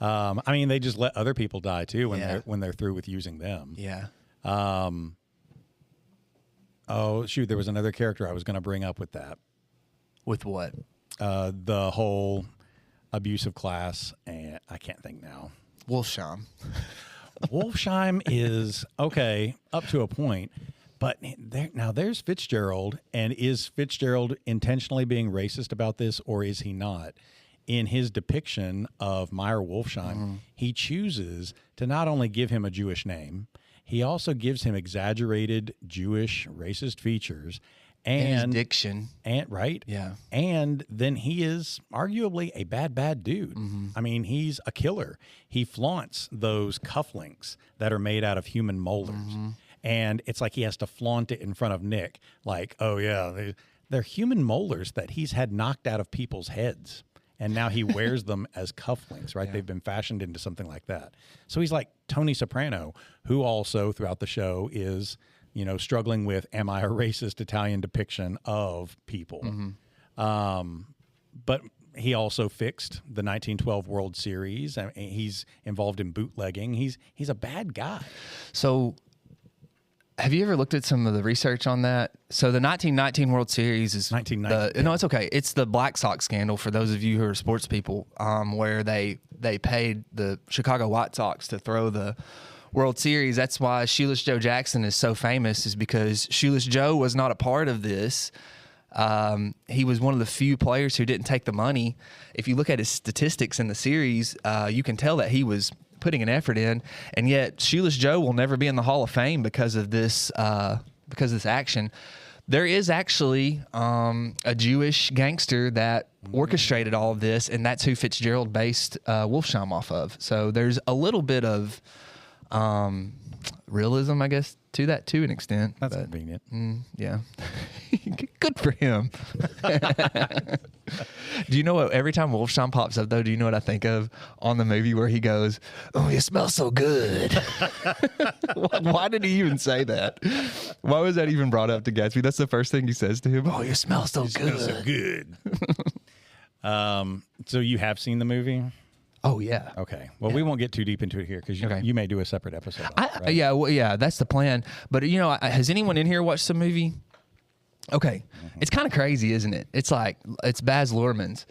They just let other people die too when they're through with using them.
Yeah.
Oh shoot, there was another character I was going to bring up with that.
With what?
The whole abusive class, and I can't think now.
Wolfsheim.
Wolfsheim is okay up to a point, but there's Fitzgerald, and is Fitzgerald intentionally being racist about this, or is he not? In his depiction of Meyer Wolfsheim, he chooses to not only give him a Jewish name, he also gives him exaggerated Jewish racist features. And
his diction.
Right?
Yeah.
And then he is arguably a bad dude. He's a killer. He flaunts those cufflinks that are made out of human molars. And it's like he has to flaunt it in front of Nick. Like, oh, yeah, they're human molars that he's had knocked out of people's heads. And now he wears them as cufflinks, right? Yeah. They've been fashioned into something like that. So he's like Tony Soprano, who also throughout the show is struggling with, am I a racist Italian depiction of people? But he also fixed the 1912 World Series. He's involved in bootlegging. He's a bad guy.
So Have you ever looked at some of the research on that? So the 1919 World Series is
1919.
No, it's okay. It's the Black Sox scandal for those of you who are sports people, where they paid the Chicago White Sox to throw the World Series. That's why Shoeless Joe Jackson is so famous, is because Shoeless Joe was not a part of this. He was one of the few players who didn't take the money. If you look at his statistics in the series, you can tell that he was putting an effort in, and yet Shoeless Joe will never be in the Hall of Fame because of this action. There is actually a Jewish gangster that orchestrated all of this, and that's who Fitzgerald based Wolfsheim off of. So there's a little bit of realism, I guess, to that to an extent.
That's convenient.
Yeah. Good for him. Do you know what, every time Wolfsheim pops up, though, do you know what I think of on the movie where he goes, "Oh, you smell so good"? Why did he even say that? Why was that even brought up to Gatsby? That's the first thing he says to him. "Oh, you smell so good."
Smell so good. So you have seen the movie?
Oh, yeah.
Okay. Well, we won't get too deep into it here because you may do a separate episode. Right?
Yeah, that's the plan. But, has anyone in here watched the movie? Okay. It's kind of crazy, isn't it? It's Baz Luhrmann's.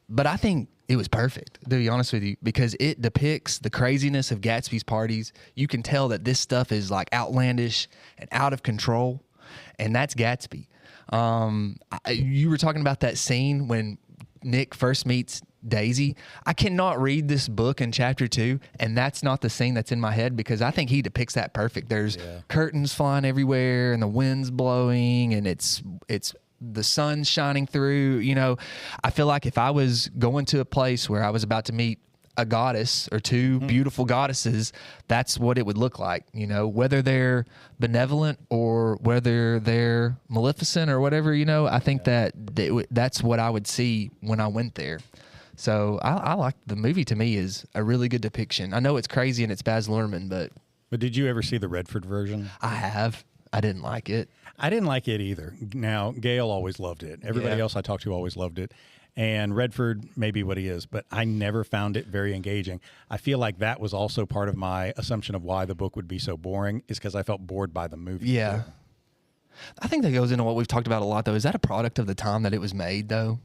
But I think it was perfect, to be honest with you, because it depicts the craziness of Gatsby's parties. You can tell that this stuff is like outlandish and out of control, and that's Gatsby. You were talking about that scene when Nick first meets Daisy. I cannot read this book in chapter 2, and that's not the scene that's in my head, because I think he depicts that perfect. There's curtains flying everywhere, and the wind's blowing, and it's the sun's shining through. I feel like if I was going to a place where I was about to meet a goddess or two beautiful goddesses, that's what it would look like, whether they're benevolent or whether they're maleficent or whatever, I think that's what I would see when I went there. So I like the movie. To me, is a really good depiction. I know it's crazy and it's Baz Luhrmann, but
did you ever see the Redford version?
I have. I didn't like it.
I didn't like it either. Now, Gail always loved it. Everybody else I talked to always loved it. And Redford may be what he is, but I never found it very engaging. I feel like that was also part of my assumption of why the book would be so boring, is because I felt bored by the movie.
Yeah. I think that goes into what we've talked about a lot, though. Is that a product of the time that it was made, though?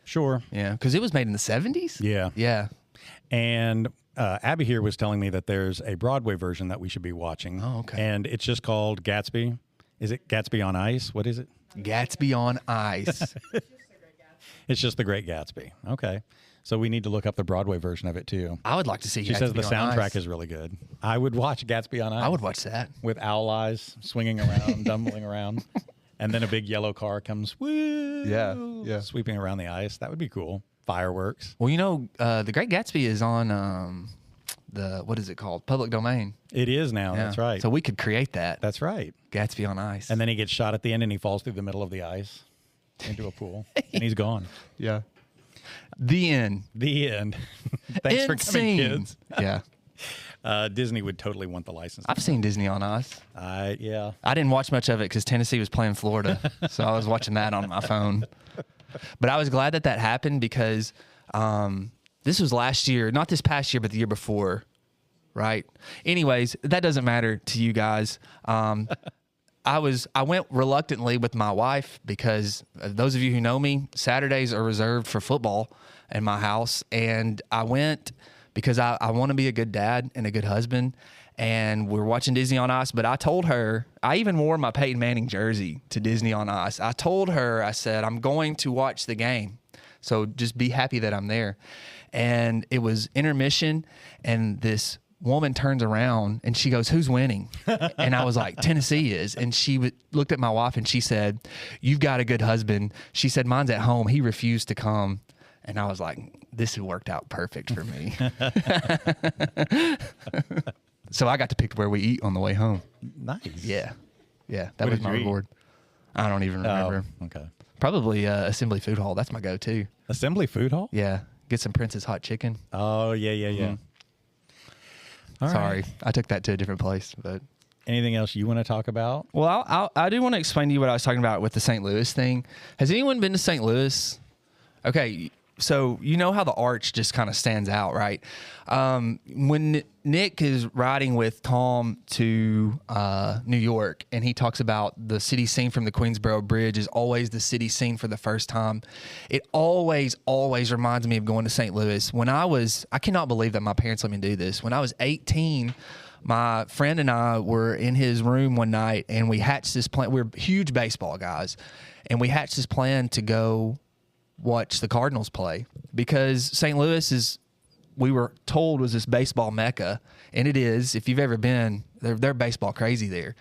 Sure.
Yeah, because it was made in the 70s?
Yeah.
Yeah.
And Abby here was telling me that there's a Broadway version that we should be watching.
Oh, okay.
And it's just called Gatsby. Is it Gatsby on Ice? What is it?
Gatsby on Ice.
It's just The Great Gatsby. Okay. So we need to look up the Broadway version of it, too.
I would like to see
She
Gatsby
says the
on
soundtrack
Ice.
is really good. I would watch Gatsby on Ice.
I would watch that.
With owl eyes swinging around, dumbling around. And then a big yellow car comes, woo,
Yeah.
sweeping around the ice. That would be cool. Fireworks.
Well, The Great Gatsby is on what is it called? Public domain.
It is now.
Yeah.
That's right.
So we could create that.
That's right.
Gatsby on Ice.
And then he gets shot at the end and he falls through the middle of the ice into a pool. And he's gone.
Yeah. The end.
The end. Thanks for coming, kids.
Yeah.
Disney would totally want the license.
I've seen Disney on Ice.
Yeah.
I didn't watch much of it because Tennessee was playing Florida. So I was watching that on my phone. But I was glad that happened because this was last year, not this past year, but the year before, right? Anyways, that doesn't matter to you guys. I went reluctantly with my wife because those of you who know me, Saturdays are reserved for football in my house. And I went because I want to be a good dad and a good husband. And we're watching Disney on Ice. But I told her, I even wore my Peyton Manning jersey to Disney on Ice. I told her, I said, I'm going to watch the game. So just be happy that I'm there. And it was intermission, and this woman turns around and she goes, "Who's winning?" And I was like, "Tennessee is." And she looked at my wife and she said, "You've got a good husband." She said, "Mine's at home. He refused to come." And I was like, this had worked out perfect for me. So I got to pick where we eat on the way home.
Nice.
Yeah. That was my reward. I don't even remember.
Oh, okay.
Probably Assembly Food Hall. That's my go-to.
Assembly Food Hall?
Yeah. Get some Prince's hot chicken.
Oh, yeah.
Mm-hmm.
All
Sorry,
right.
I took that to a different place. But
anything else you want to talk about?
Well, I do want to explain to you what I was talking about with the St. Louis thing. Has anyone been to St. Louis? Okay, so you know how the arch just kind of stands out, right? When Nick is riding with Tom to New York, and he talks about the city seen from the Queensboro Bridge is always the city seen for the first time, it always reminds me of going to St. Louis. I cannot believe that my parents let me do this. When I was 18, my friend and I were in his room one night, and we hatched this plan. We're huge baseball guys, and we hatched this plan to go watch the Cardinals play, because St. Louis we were told, was this baseball mecca, and it is. If you've ever been, they're baseball crazy there.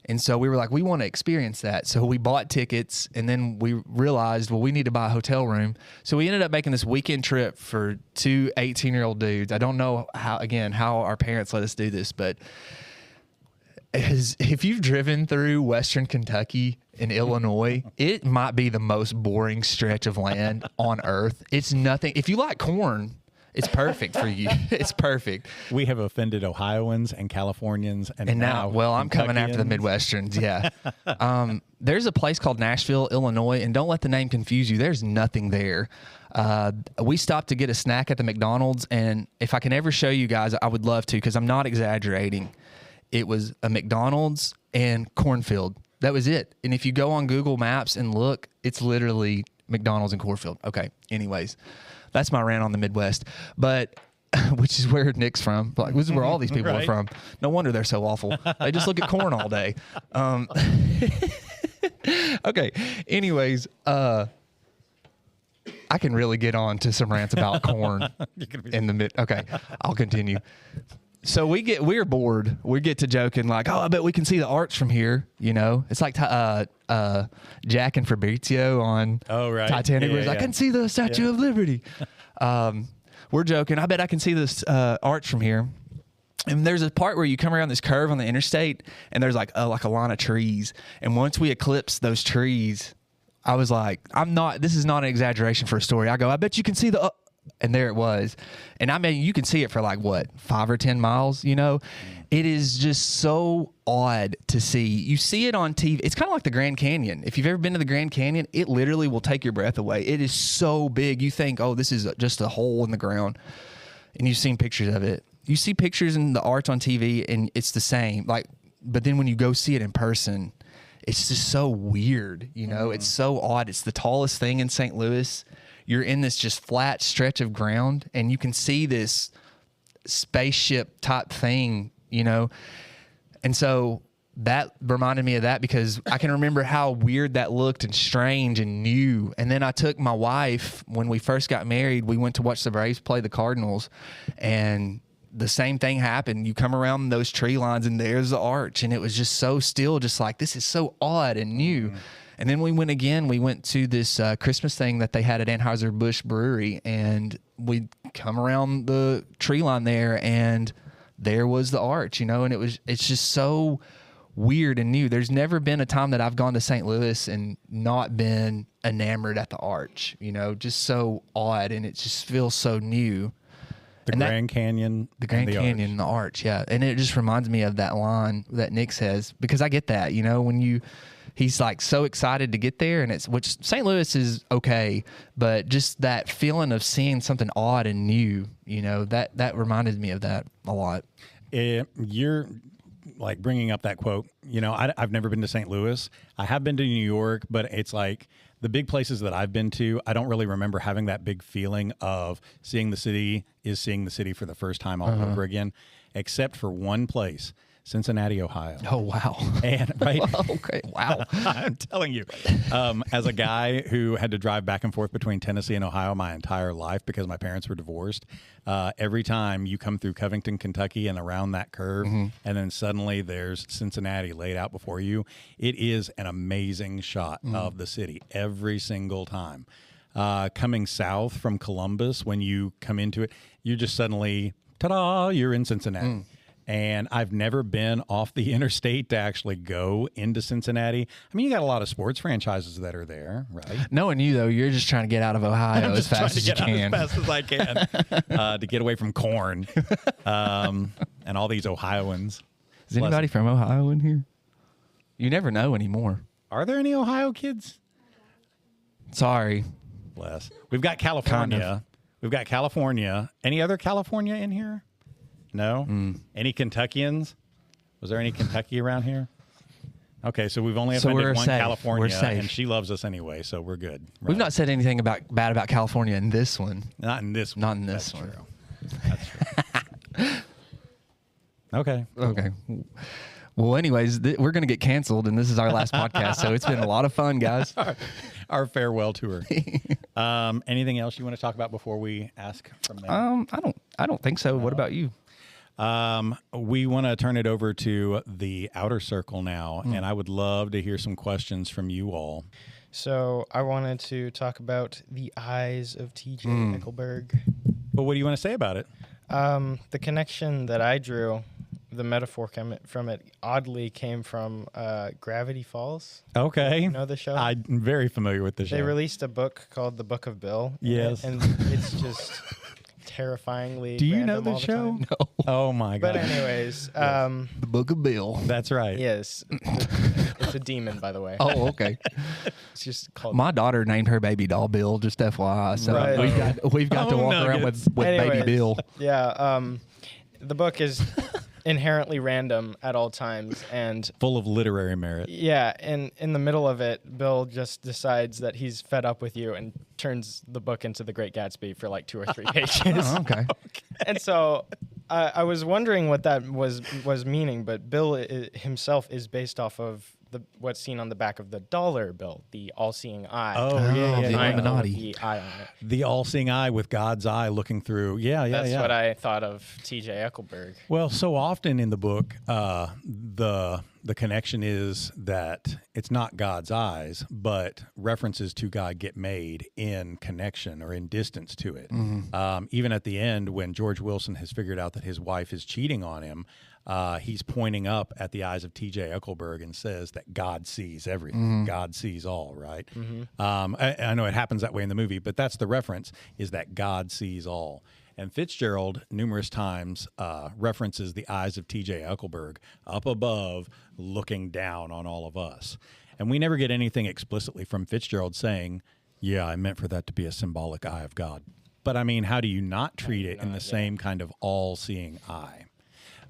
And so we were like, we want to experience that. So we bought tickets, and then we realized, well, we need to buy a hotel room. So we ended up making this weekend trip for two 18-year-old dudes. I don't know how our parents let us do this, but if you've driven through Western Kentucky and Illinois, it might be the most boring stretch of land on earth. It's nothing. If you like corn, it's perfect for you. It's perfect.
We have offended Ohioans and Californians, and
now, well, I'm coming after the Midwesterns. Yeah. There's a place called Nashville, Illinois, and don't let the name confuse you. There's nothing there. We stopped to get a snack at the McDonald's, and if I can ever show you guys, I would love to, because I'm not exaggerating. It was a McDonald's and cornfield. That was it. And if you go on Google Maps and look, it's literally McDonald's and cornfield. Okay. Anyways, that's my rant on the Midwest, but which is where Nick's from. Like, this is where all these people are from. No wonder they're so awful. They just look at corn all day. Okay. Anyways, I can really get on to some rants about corn in the mid. Okay. I'll continue. So we're bored. We get to joking like, oh, I bet we can see the arch from here. You know, it's like Jack and Fabrizio on Titanic. Where I can see the Statue of Liberty. We're joking. I bet I can see this arch from here. And there's a part where you come around this curve on the interstate, and there's like a line of trees. And once we eclipse those trees, I was like, this is not an exaggeration for a story. I go, I bet you can see the. And there it was. And I mean, you can see it for like, 5 or 10 miles, you know? It is just so odd to see. You see it on TV. It's kind of like the Grand Canyon. If you've ever been to the Grand Canyon, it literally will take your breath away. It is so big. You think, oh, this is just a hole in the ground. And you've seen pictures of it. You see pictures in the arch on TV, and it's the same. But then when you go see it in person, it's just so weird, you know? It's so odd. It's the tallest thing in St. Louis. You're in this just flat stretch of ground, and you can see this spaceship type thing, you know? And so that reminded me of that, because I can remember how weird that looked and strange and new. And then I took my wife, when we first got married, we went to watch the Braves play the Cardinals, and the same thing happened. You come around those tree lines, and there's the arch, and it was just so still, just like, this is so odd and new. And then we went to this Christmas thing that they had at Anheuser-Busch Brewery, and we come around the tree line there, and there was the arch, you know, and it's just so weird and new. There's never been a time that I've gone to St. Louis and not been enamored at the arch, you know, just so odd, and it just feels so new.
The Grand Canyon,
the arch, yeah. And it just reminds me of that line that Nick says, because I get that, you know, when he's like so excited to get there, and which St. Louis is okay, but just that feeling of seeing something odd and new, you know, that reminded me of that a lot.
You're like bringing up that quote, you know, I've never been to St. Louis. I have been to New York, but it's like the big places that I've been to, I don't really remember having that big feeling of seeing the city for the first time all over again, except for one place. Cincinnati, Ohio.
Oh, wow.
And right.
Okay. Wow.
I'm telling you, as a guy who had to drive back and forth between Tennessee and Ohio my entire life because my parents were divorced, every time you come through Covington, Kentucky, and around that curve, and then suddenly there's Cincinnati laid out before you, it is an amazing shot of the city every single time. Coming south from Columbus, when you come into it, you just suddenly, ta-da, you're in Cincinnati. And I've never been off the interstate to actually go into Cincinnati. I mean, you got a lot of sports franchises that are there, right?
Knowing you, though, you're just trying to get out of Ohio as fast as you can.
As fast as I can to get away from corn and all these Ohioans.
Is anybody from Ohio in here? You never know anymore.
Are there any Ohio kids?
Sorry.
Bless. We've got California.
Kind of.
We've got California. Any other California in here? No? Any Kentuckians? Was there any Kentucky around here? Okay, so we've only
So
offended
we're
one
safe.
California,
We're safe.
and she loves us anyway, so we're good.
We've
Right.
not said anything bad about California in this one.
Not in this one.
Not in this
That's
one.
true. That's true. Okay.
Okay. Well, anyways, we're going to get canceled, and this is our last podcast, so it's been a lot of fun, guys.
Our farewell tour. Anything else you want to talk about before we ask from them?
I don't think so. What about you?
We want to turn it over to the outer circle now, and I would love to hear some questions from you all.
So I wanted to talk about the eyes of T.J. Eckelberg.
But what do you want to say about it?
The connection that I drew, the metaphor from it oddly came from Gravity Falls.
Okay.
You know the show?
I'm very familiar with the show.
They released a book called The Book of Bill.
Yes.
And it's just terrifyingly
Do you know
random
the
all
show?
time.
No.
Oh, my God.
But anyways,
The Book of Bill.
That's right.
yes. It's a demon, by the way.
Oh, okay.
It's just called...
My daughter named her baby doll Bill, just FYI. So
Right.
we've got to
Oh,
walk
nuggets.
around with baby
Anyways,
Bill.
Yeah, the book is inherently random at all times, and
Full of literary merit.
yeah, and in the middle of it, Bill just decides that he's fed up with you and turns the book into The Great Gatsby for like 2 or 3 pages.
Oh, okay.
And so I was wondering what that was meaning, but Bill himself is based off of what's seen on the back of the dollar bill, the all-seeing eye.
Oh,
yeah,
The
the
triangle with
Illuminati.
the eye on it.
The all-seeing eye with God's eye looking through.
That's what I thought of T.J. Eckelberg.
Well, so often in the book, the connection is that it's not God's eyes, but references to God get made in connection or in distance to it. Even at the end, when George Wilson has figured out that his wife is cheating on him, he's pointing up at the eyes of T.J. Eckelberg and says that God sees everything. God sees all, right? I know it happens that way in the movie, but that's the reference, is that God sees all. And Fitzgerald numerous times references the eyes of T.J. Eckelberg up above, looking down on all of us. And we never get anything explicitly from Fitzgerald saying, yeah, I meant for that to be a symbolic eye of God. But I mean, how do you not treat it in the same kind of all-seeing eye?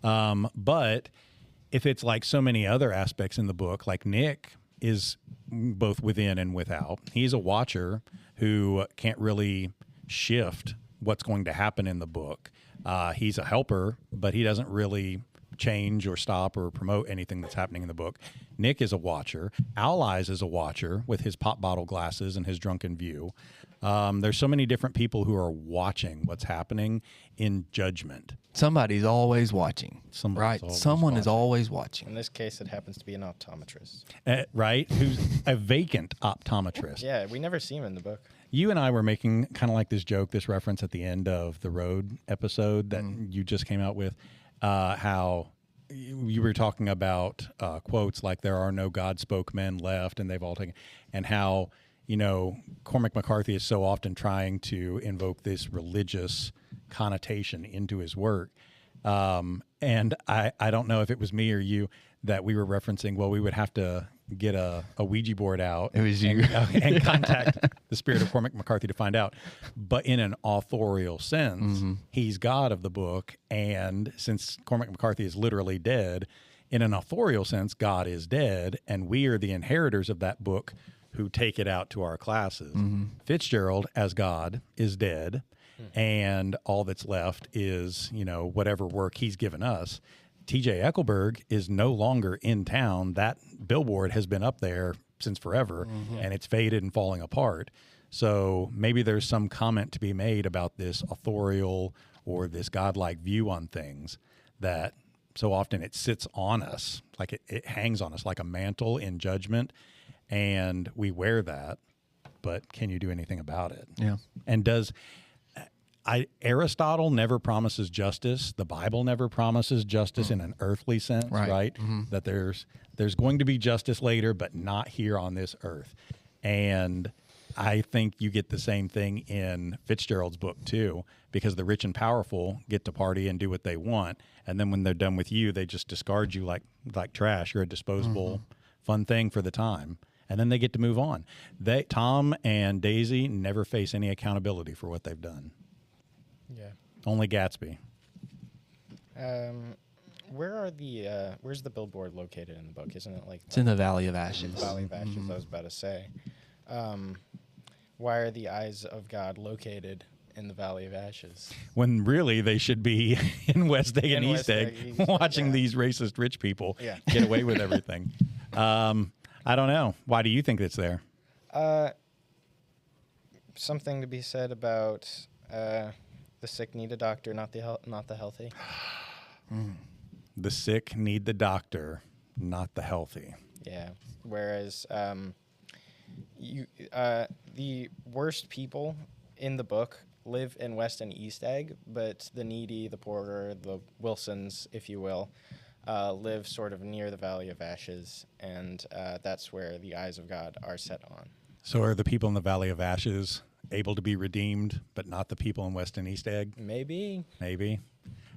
But if it's like so many other aspects in the book, like Nick is both within and without. He's a watcher who can't really shift what's going to happen in the book. He's a helper, but he doesn't really change or stop or promote anything that's happening in the book. Nick is a watcher. Owl Eyes is a watcher with his pop bottle glasses and his drunken view. There's so many different people who are watching what's happening in judgment.
Somebody's always watching.
Somebody's
right?
always
Someone is
watching.
always watching.
In this case, it happens to be an optometrist.
Right? Who's a vacant optometrist.
Yeah, we never see him in the book.
You and I were making kind of like this joke, this reference at the end of the Road episode that you just came out with, how you were talking about quotes like "There are no God spoke men left," and they've all taken, and how Cormac McCarthy is so often trying to invoke this religious connotation into his work. And I don't know if it was me or you that we were referencing, well, we would have to get a Ouija board out.
It was you.
And contact the spirit of Cormac McCarthy to find out. But in an authorial sense, he's God of the book. And since Cormac McCarthy is literally dead, in an authorial sense, God is dead. And we are the inheritors of that book who take it out to our classes. Fitzgerald, as God, is dead. And all that's left is, whatever work he's given us. T.J. Eckelberg is no longer in town. That billboard has been up there since forever, and it's faded and falling apart. So maybe there's some comment to be made about this authorial or this godlike view on things that so often it sits on us, like it hangs on us like a mantle in judgment, and we wear that, but can you do anything about it?
Yeah.
And Aristotle never promises justice. The Bible never promises justice in an earthly sense, right? That there's going to be justice later, but not here on this earth. And I think you get the same thing in Fitzgerald's book too, because the rich and powerful get to party and do what they want, and then when they're done with you, they just discard you like trash. You're a disposable fun thing for the time, and then they get to move on. Tom and Daisy never face any accountability for what they've done.
Yeah.
Only Gatsby.
Where's the billboard located in the book? Isn't it like
It's in the Valley of Ashes.
Valley of Ashes? I was about to say. Why are the eyes of God located in the Valley of Ashes?
When really they should be in West Egg and
In
East
West
Egg
Egg, East,
watching
yeah.
these racist rich people
Yeah.
get away with everything. I don't know. Why do you think it's there?
Something to be said about the sick need a doctor, not the healthy.
The sick need the doctor, not the healthy.
Yeah. Whereas the worst people in the book live in West and East Egg, but the needy, the poorer, the Wilsons, if you will, live sort of near the Valley of Ashes, and that's where the eyes of God are set on.
So are the people in the Valley of Ashes able to be redeemed, but not the people in West and East Egg?
Maybe.
Maybe.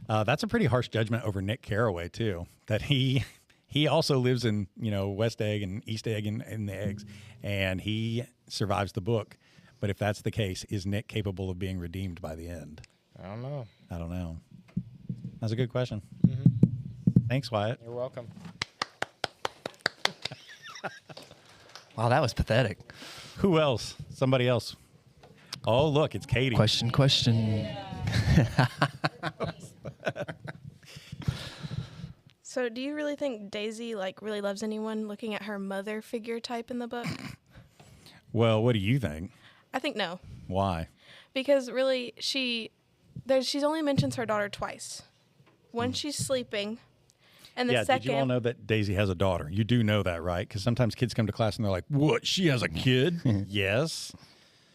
That's a pretty harsh judgment over Nick Carraway, too, that he also lives in, West Egg and East Egg in the eggs, and he survives the book. But if that's the case, is Nick capable of being redeemed by the end?
I don't know.
I don't know. That's a good question.
Mm-hmm.
Thanks, Wyatt.
You're welcome.
Wow, that was pathetic.
Who else? Somebody else. Oh, look, it's Katie.
Question.
So do you really think Daisy really loves anyone, looking at her mother figure type in the book?
Well, what do you think?
I think no.
Why?
Because really she's only mentions her daughter twice. When she's sleeping, and the second.
Did you all know that Daisy has a daughter? You do know that, right? Because sometimes kids come to class and they're like, "What? She has a kid?" Yes.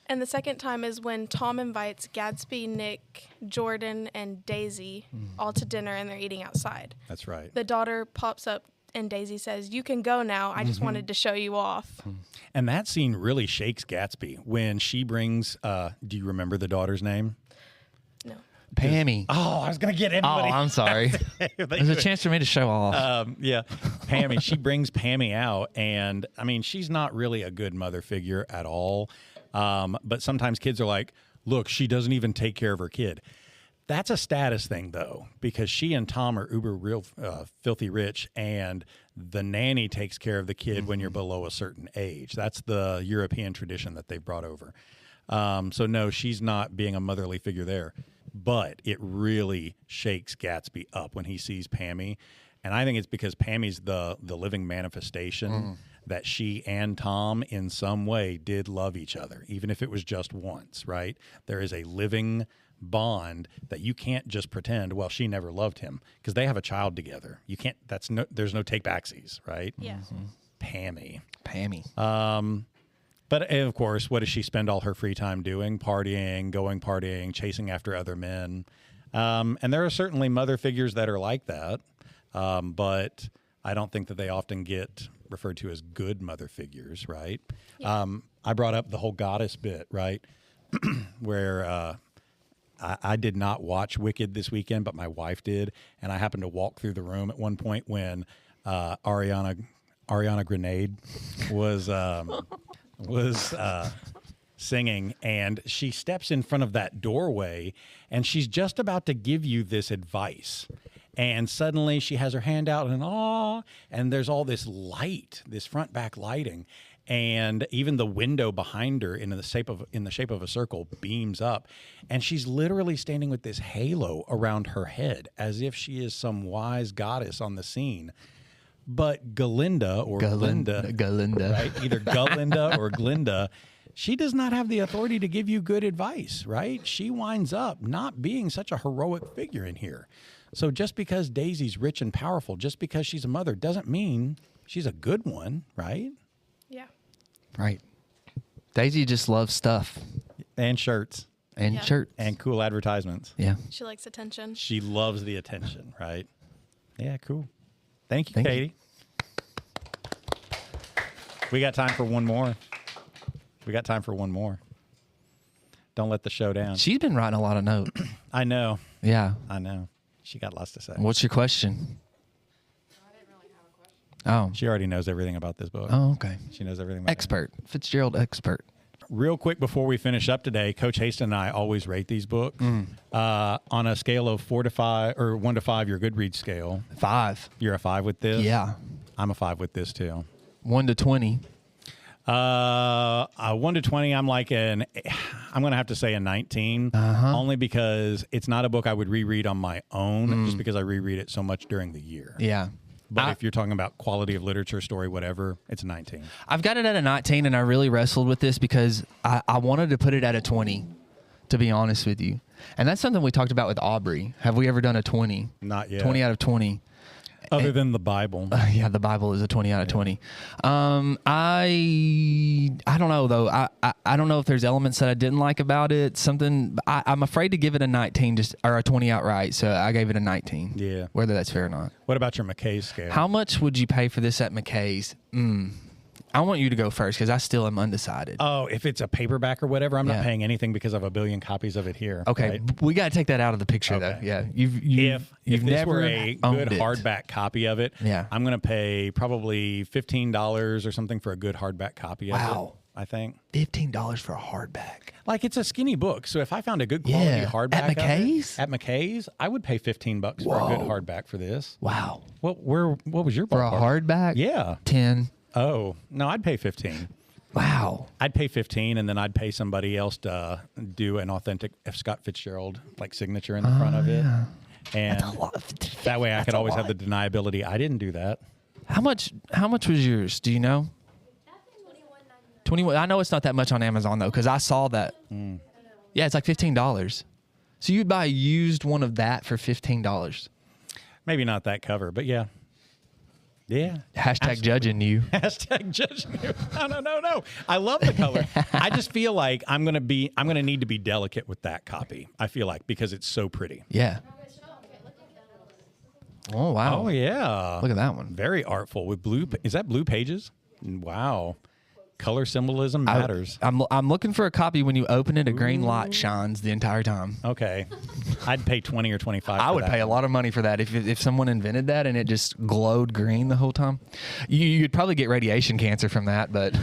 And the second time is when Tom invites Gatsby, Nick, Jordan, and Daisy all to dinner, and they're eating outside.
That's right.
The daughter pops up, and Daisy says, "You can go now. I just wanted to show you off."
And that scene really shakes Gatsby when she brings. Do you remember the daughter's name?
No.
Pammy.
Oh, I was gonna get
Oh,
anybody.
I'm sorry. There's a chance for me to show off.
Yeah, Pammy. She brings Pammy out, and I mean, she's not really a good mother figure at all. But sometimes kids are like, "Look, she doesn't even take care of her kid." That's a status thing, though, because she and Tom are real filthy rich, and the nanny takes care of the kid when you're below a certain age. That's the European tradition that they've brought over. So no, she's not being a motherly figure there. But it really shakes Gatsby up when he sees Pammy. And I think it's because Pammy's the living manifestation that she and Tom in some way did love each other, even if it was just once, right? There is a living bond that you can't just pretend, well, she never loved him, because they have a child together. You can't, there's no take backsies, right?
Yeah.
Pammy. But of course, what does she spend all her free time doing? Partying, chasing after other men. And there are certainly mother figures that are like that. But I don't think that they often get referred to as good mother figures, right?
Yeah.
I brought up the whole goddess bit, right? Where I did not watch Wicked this weekend, but my wife did. And I happened to walk through the room at one point when Ariana Grenade was singing, and she steps in front of that doorway, and she's just about to give you this advice. And suddenly she has her hand out and there's all this light, this front back lighting. And even the window behind her in the shape of a circle beams up. And she's literally standing with this halo around her head as if she is some wise goddess on the scene. But Galinda or Glinda, right? Either Galinda or Glinda, she does not have the authority to give you good advice, right? She winds up not being such a heroic figure in here. So just because Daisy's rich and powerful, just because she's a mother, doesn't mean she's a good one, right?
Yeah.
Right. Daisy just loves stuff.
And shirts.
And
Yeah.
shirts.
And cool advertisements.
Yeah.
She likes attention.
She loves the attention, right? Yeah, cool. Thank you,
Thank you.
Katie. We got time for one more. Don't let the show down.
She's been writing a lot of notes.
I know.
Yeah.
I know. She got lots to say.
What's your question? Oh.
She already knows everything about this book.
Oh, okay.
She knows everything about it.
Expert. Fitzgerald expert.
Real quick before we finish up today, Coach Haston and I always rate these books on a scale of 4 to 5 or 1 to 5. Your Goodreads scale.
5.
You're a 5 with this.
Yeah.
I'm a 5 with this too.
1 to 20.
1 to 20. I'm gonna have to say a 19, only because it's not a book I would reread on my own, just because I reread it so much during the year.
Yeah.
But if you're talking about quality of literature, story, whatever, it's a 19.
I've got it at a 19, and I really wrestled with this because I wanted to put it at a 20, to be honest with you. And that's something we talked about with Aubrey. Have we ever done a 20?
Not yet.
20 out of 20.
Other than the Bible.
Yeah, the Bible is a 20 out of 20. I don't know, though. I don't know if there's elements that I didn't like about it. I'm afraid to give it a 19 or a 20 outright, so I gave it a 19.
Yeah.
Whether that's fair or not.
What about your McKay's scale?
How much would you pay for this at McKay's? I want you to go first because I still am undecided.
Oh, if it's a paperback or whatever, I'm
Yeah.
not paying anything because I have a billion copies of it here.
Okay,
right?
we got to take that out of the picture, though. Yeah,
If
you've
this
never
were a
owned
good
it.
hardback copy of it,
Yeah.
I'm going to pay probably $15 or something for a good hardback copy of
Wow.
it, I think.
$15 for a hardback.
Like, it's a skinny book, so if I found a good quality
Yeah.
hardback
At McKay's?
at McKay's, I would pay $15 for a good hardback for this.
Wow.
What was your
For a
ballpark?
hardback?
Yeah.
10.
Oh, no, I'd pay 15.
Wow.
I'd pay 15, and then I'd pay somebody else to do an authentic F. Scott Fitzgerald signature in the front of it. And that way I could always have the deniability. I didn't do that.
How much was yours? Do you know? 21. I know it's not that much on Amazon though, because I saw that. Yeah, it's like $15. So you'd buy a used one of that for $15.
Maybe not that cover, but yeah. Yeah.
Hashtag judging you.
Hashtag judging you. No. I love the color. I just feel like I'm gonna need to be delicate with that copy. I feel like, because it's so pretty.
Yeah. Oh wow.
Oh yeah.
Look at that one.
Very artful with blue. Is that blue pages? Wow. Color symbolism matters.
I'm looking for a copy. When you open it, a green light shines the entire time.
Okay. I'd pay 20 or 25.
I
for
would
that.
pay a lot of money for that if someone invented that and it just glowed green the whole time. You'd probably get radiation cancer from that, but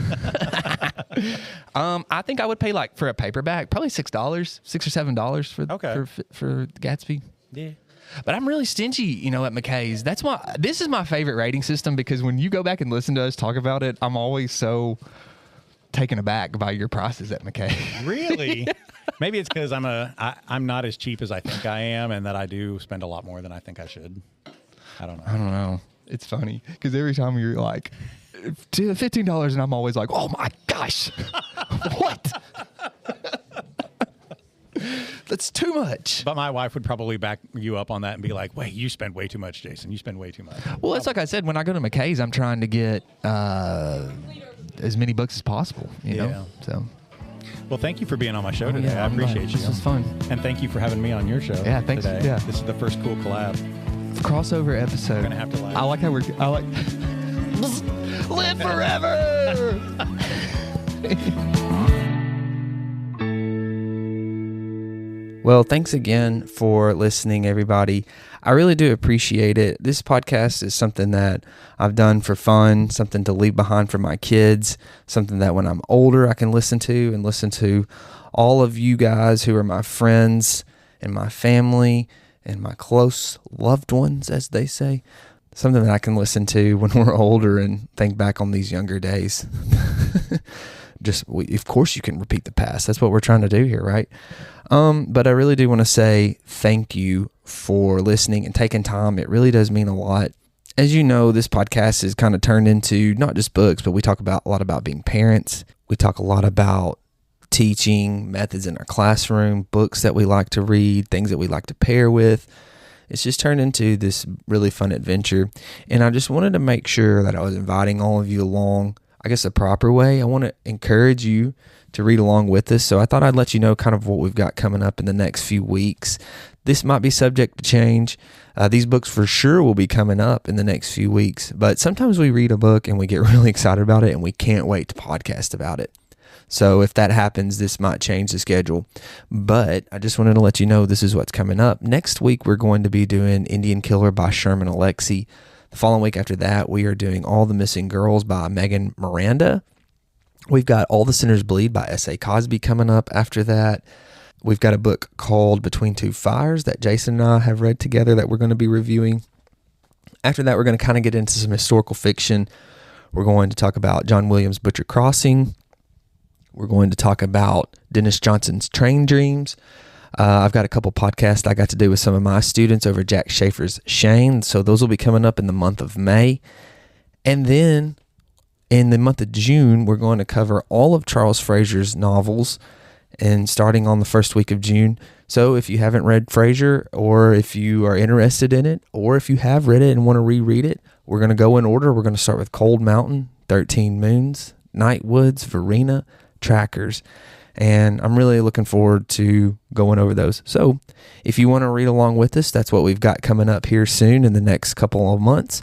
I think I would pay for a paperback probably $6 or $7 for Gatsby.
Yeah.
But I'm really stingy, at McKay's. This is my favorite rating system because when you go back and listen to us talk about it, I'm always so taken aback by your prices at McKay.
Really? Maybe it's because I'm not as cheap as I think I am, and that I do spend a lot more than I think I should. I don't know.
It's funny because every time you're like, $15, and I'm always like, oh my gosh, what? That's too much.
But my wife would probably back you up on that and be like, wait, you spend way too much, Jason. You spend way too much.
Well, it's like I said, when I go to McKay's, I'm trying to get as many books as possible, you know? So.
Well, thank you for being on my show today. I appreciate you.
This was fun.
And thank you for having me on your show.
Yeah, thanks.
Today.
Yeah.
This is the first cool collab.
Crossover episode.
We're going to have to laugh.
I like how live forever.
Well, thanks again for listening, everybody. I really do appreciate it. This podcast is something that I've done for fun, something to leave behind for my kids, something that when I'm older I can listen to all of you guys who are my friends and my family and my close loved ones, as they say. Something that I can listen to when we're older and think back on these younger days. Of course you can repeat the past. That's what we're trying to do here, right? But I really do want to say thank you for listening and taking time. It really does mean a lot. As you know, this podcast is kind of turned into not just books, but we talk a lot about being parents. We talk a lot about teaching, methods in our classroom, books that we like to read, things that we like to pair with. It's just turned into this really fun adventure. And I just wanted to make sure that I was inviting all of you along, I guess, the proper way. I want to encourage you to read along with us. So I thought I'd let you know kind of what we've got coming up in the next few weeks. This might be subject to change. These books for sure will be coming up in the next few weeks. But sometimes we read a book and we get really excited about it and we can't wait to podcast about it. So if that happens, this might change the schedule. But I just wanted to let you know this is what's coming up. Next week, we're going to be doing Indian Killer by Sherman Alexie. The following week after that, we are doing All the Missing Girls by Megan Miranda. We've got All the Sinners Bleed by S.A. Cosby coming up after that. We've got a book called Between Two Fires that Jason and I have read together that we're going to be reviewing. After that, we're going to kind of get into some historical fiction. We're going to talk about John Williams' Butcher Crossing. We're going to talk about Dennis Johnson's Train Dreams. I've got a couple podcasts I got to do with some of my students over Jack Schaefer's Shane. So those will be coming up in the month of May. And then in the month of June, we're going to cover all of Charles Frazier's novels, and starting on the first week of June. So if you haven't read Frazier, or if you are interested in it, or if you have read it and want to reread it, we're going to go in order. We're going to start with Cold Mountain, 13 Moons, Night Woods, Verena, Trackers. And I'm really looking forward to going over those. So if you want to read along with us, that's what we've got coming up here soon in the next couple of months.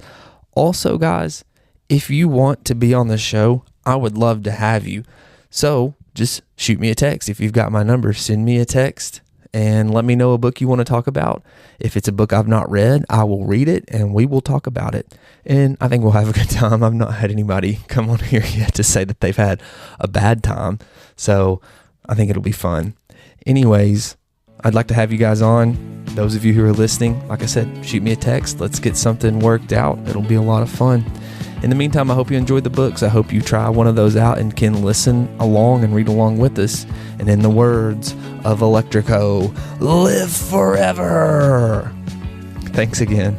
Also, guys, if you want to be on the show, I would love to have you. So just shoot me a text. If you've got my number, send me a text and let me know a book you want to talk about. If it's a book I've not read, I will read it and we will talk about it. And I think we'll have a good time. I've not had anybody come on here yet to say that they've had a bad time. So I think it'll be fun. Anyways, I'd like to have you guys on. Those of you who are listening, like I said, shoot me a text. Let's get something worked out. It'll be a lot of fun. In the meantime, I hope you enjoyed the books. I hope you try one of those out and can listen along and read along with us. And in the words of Electrico, live forever. Thanks again.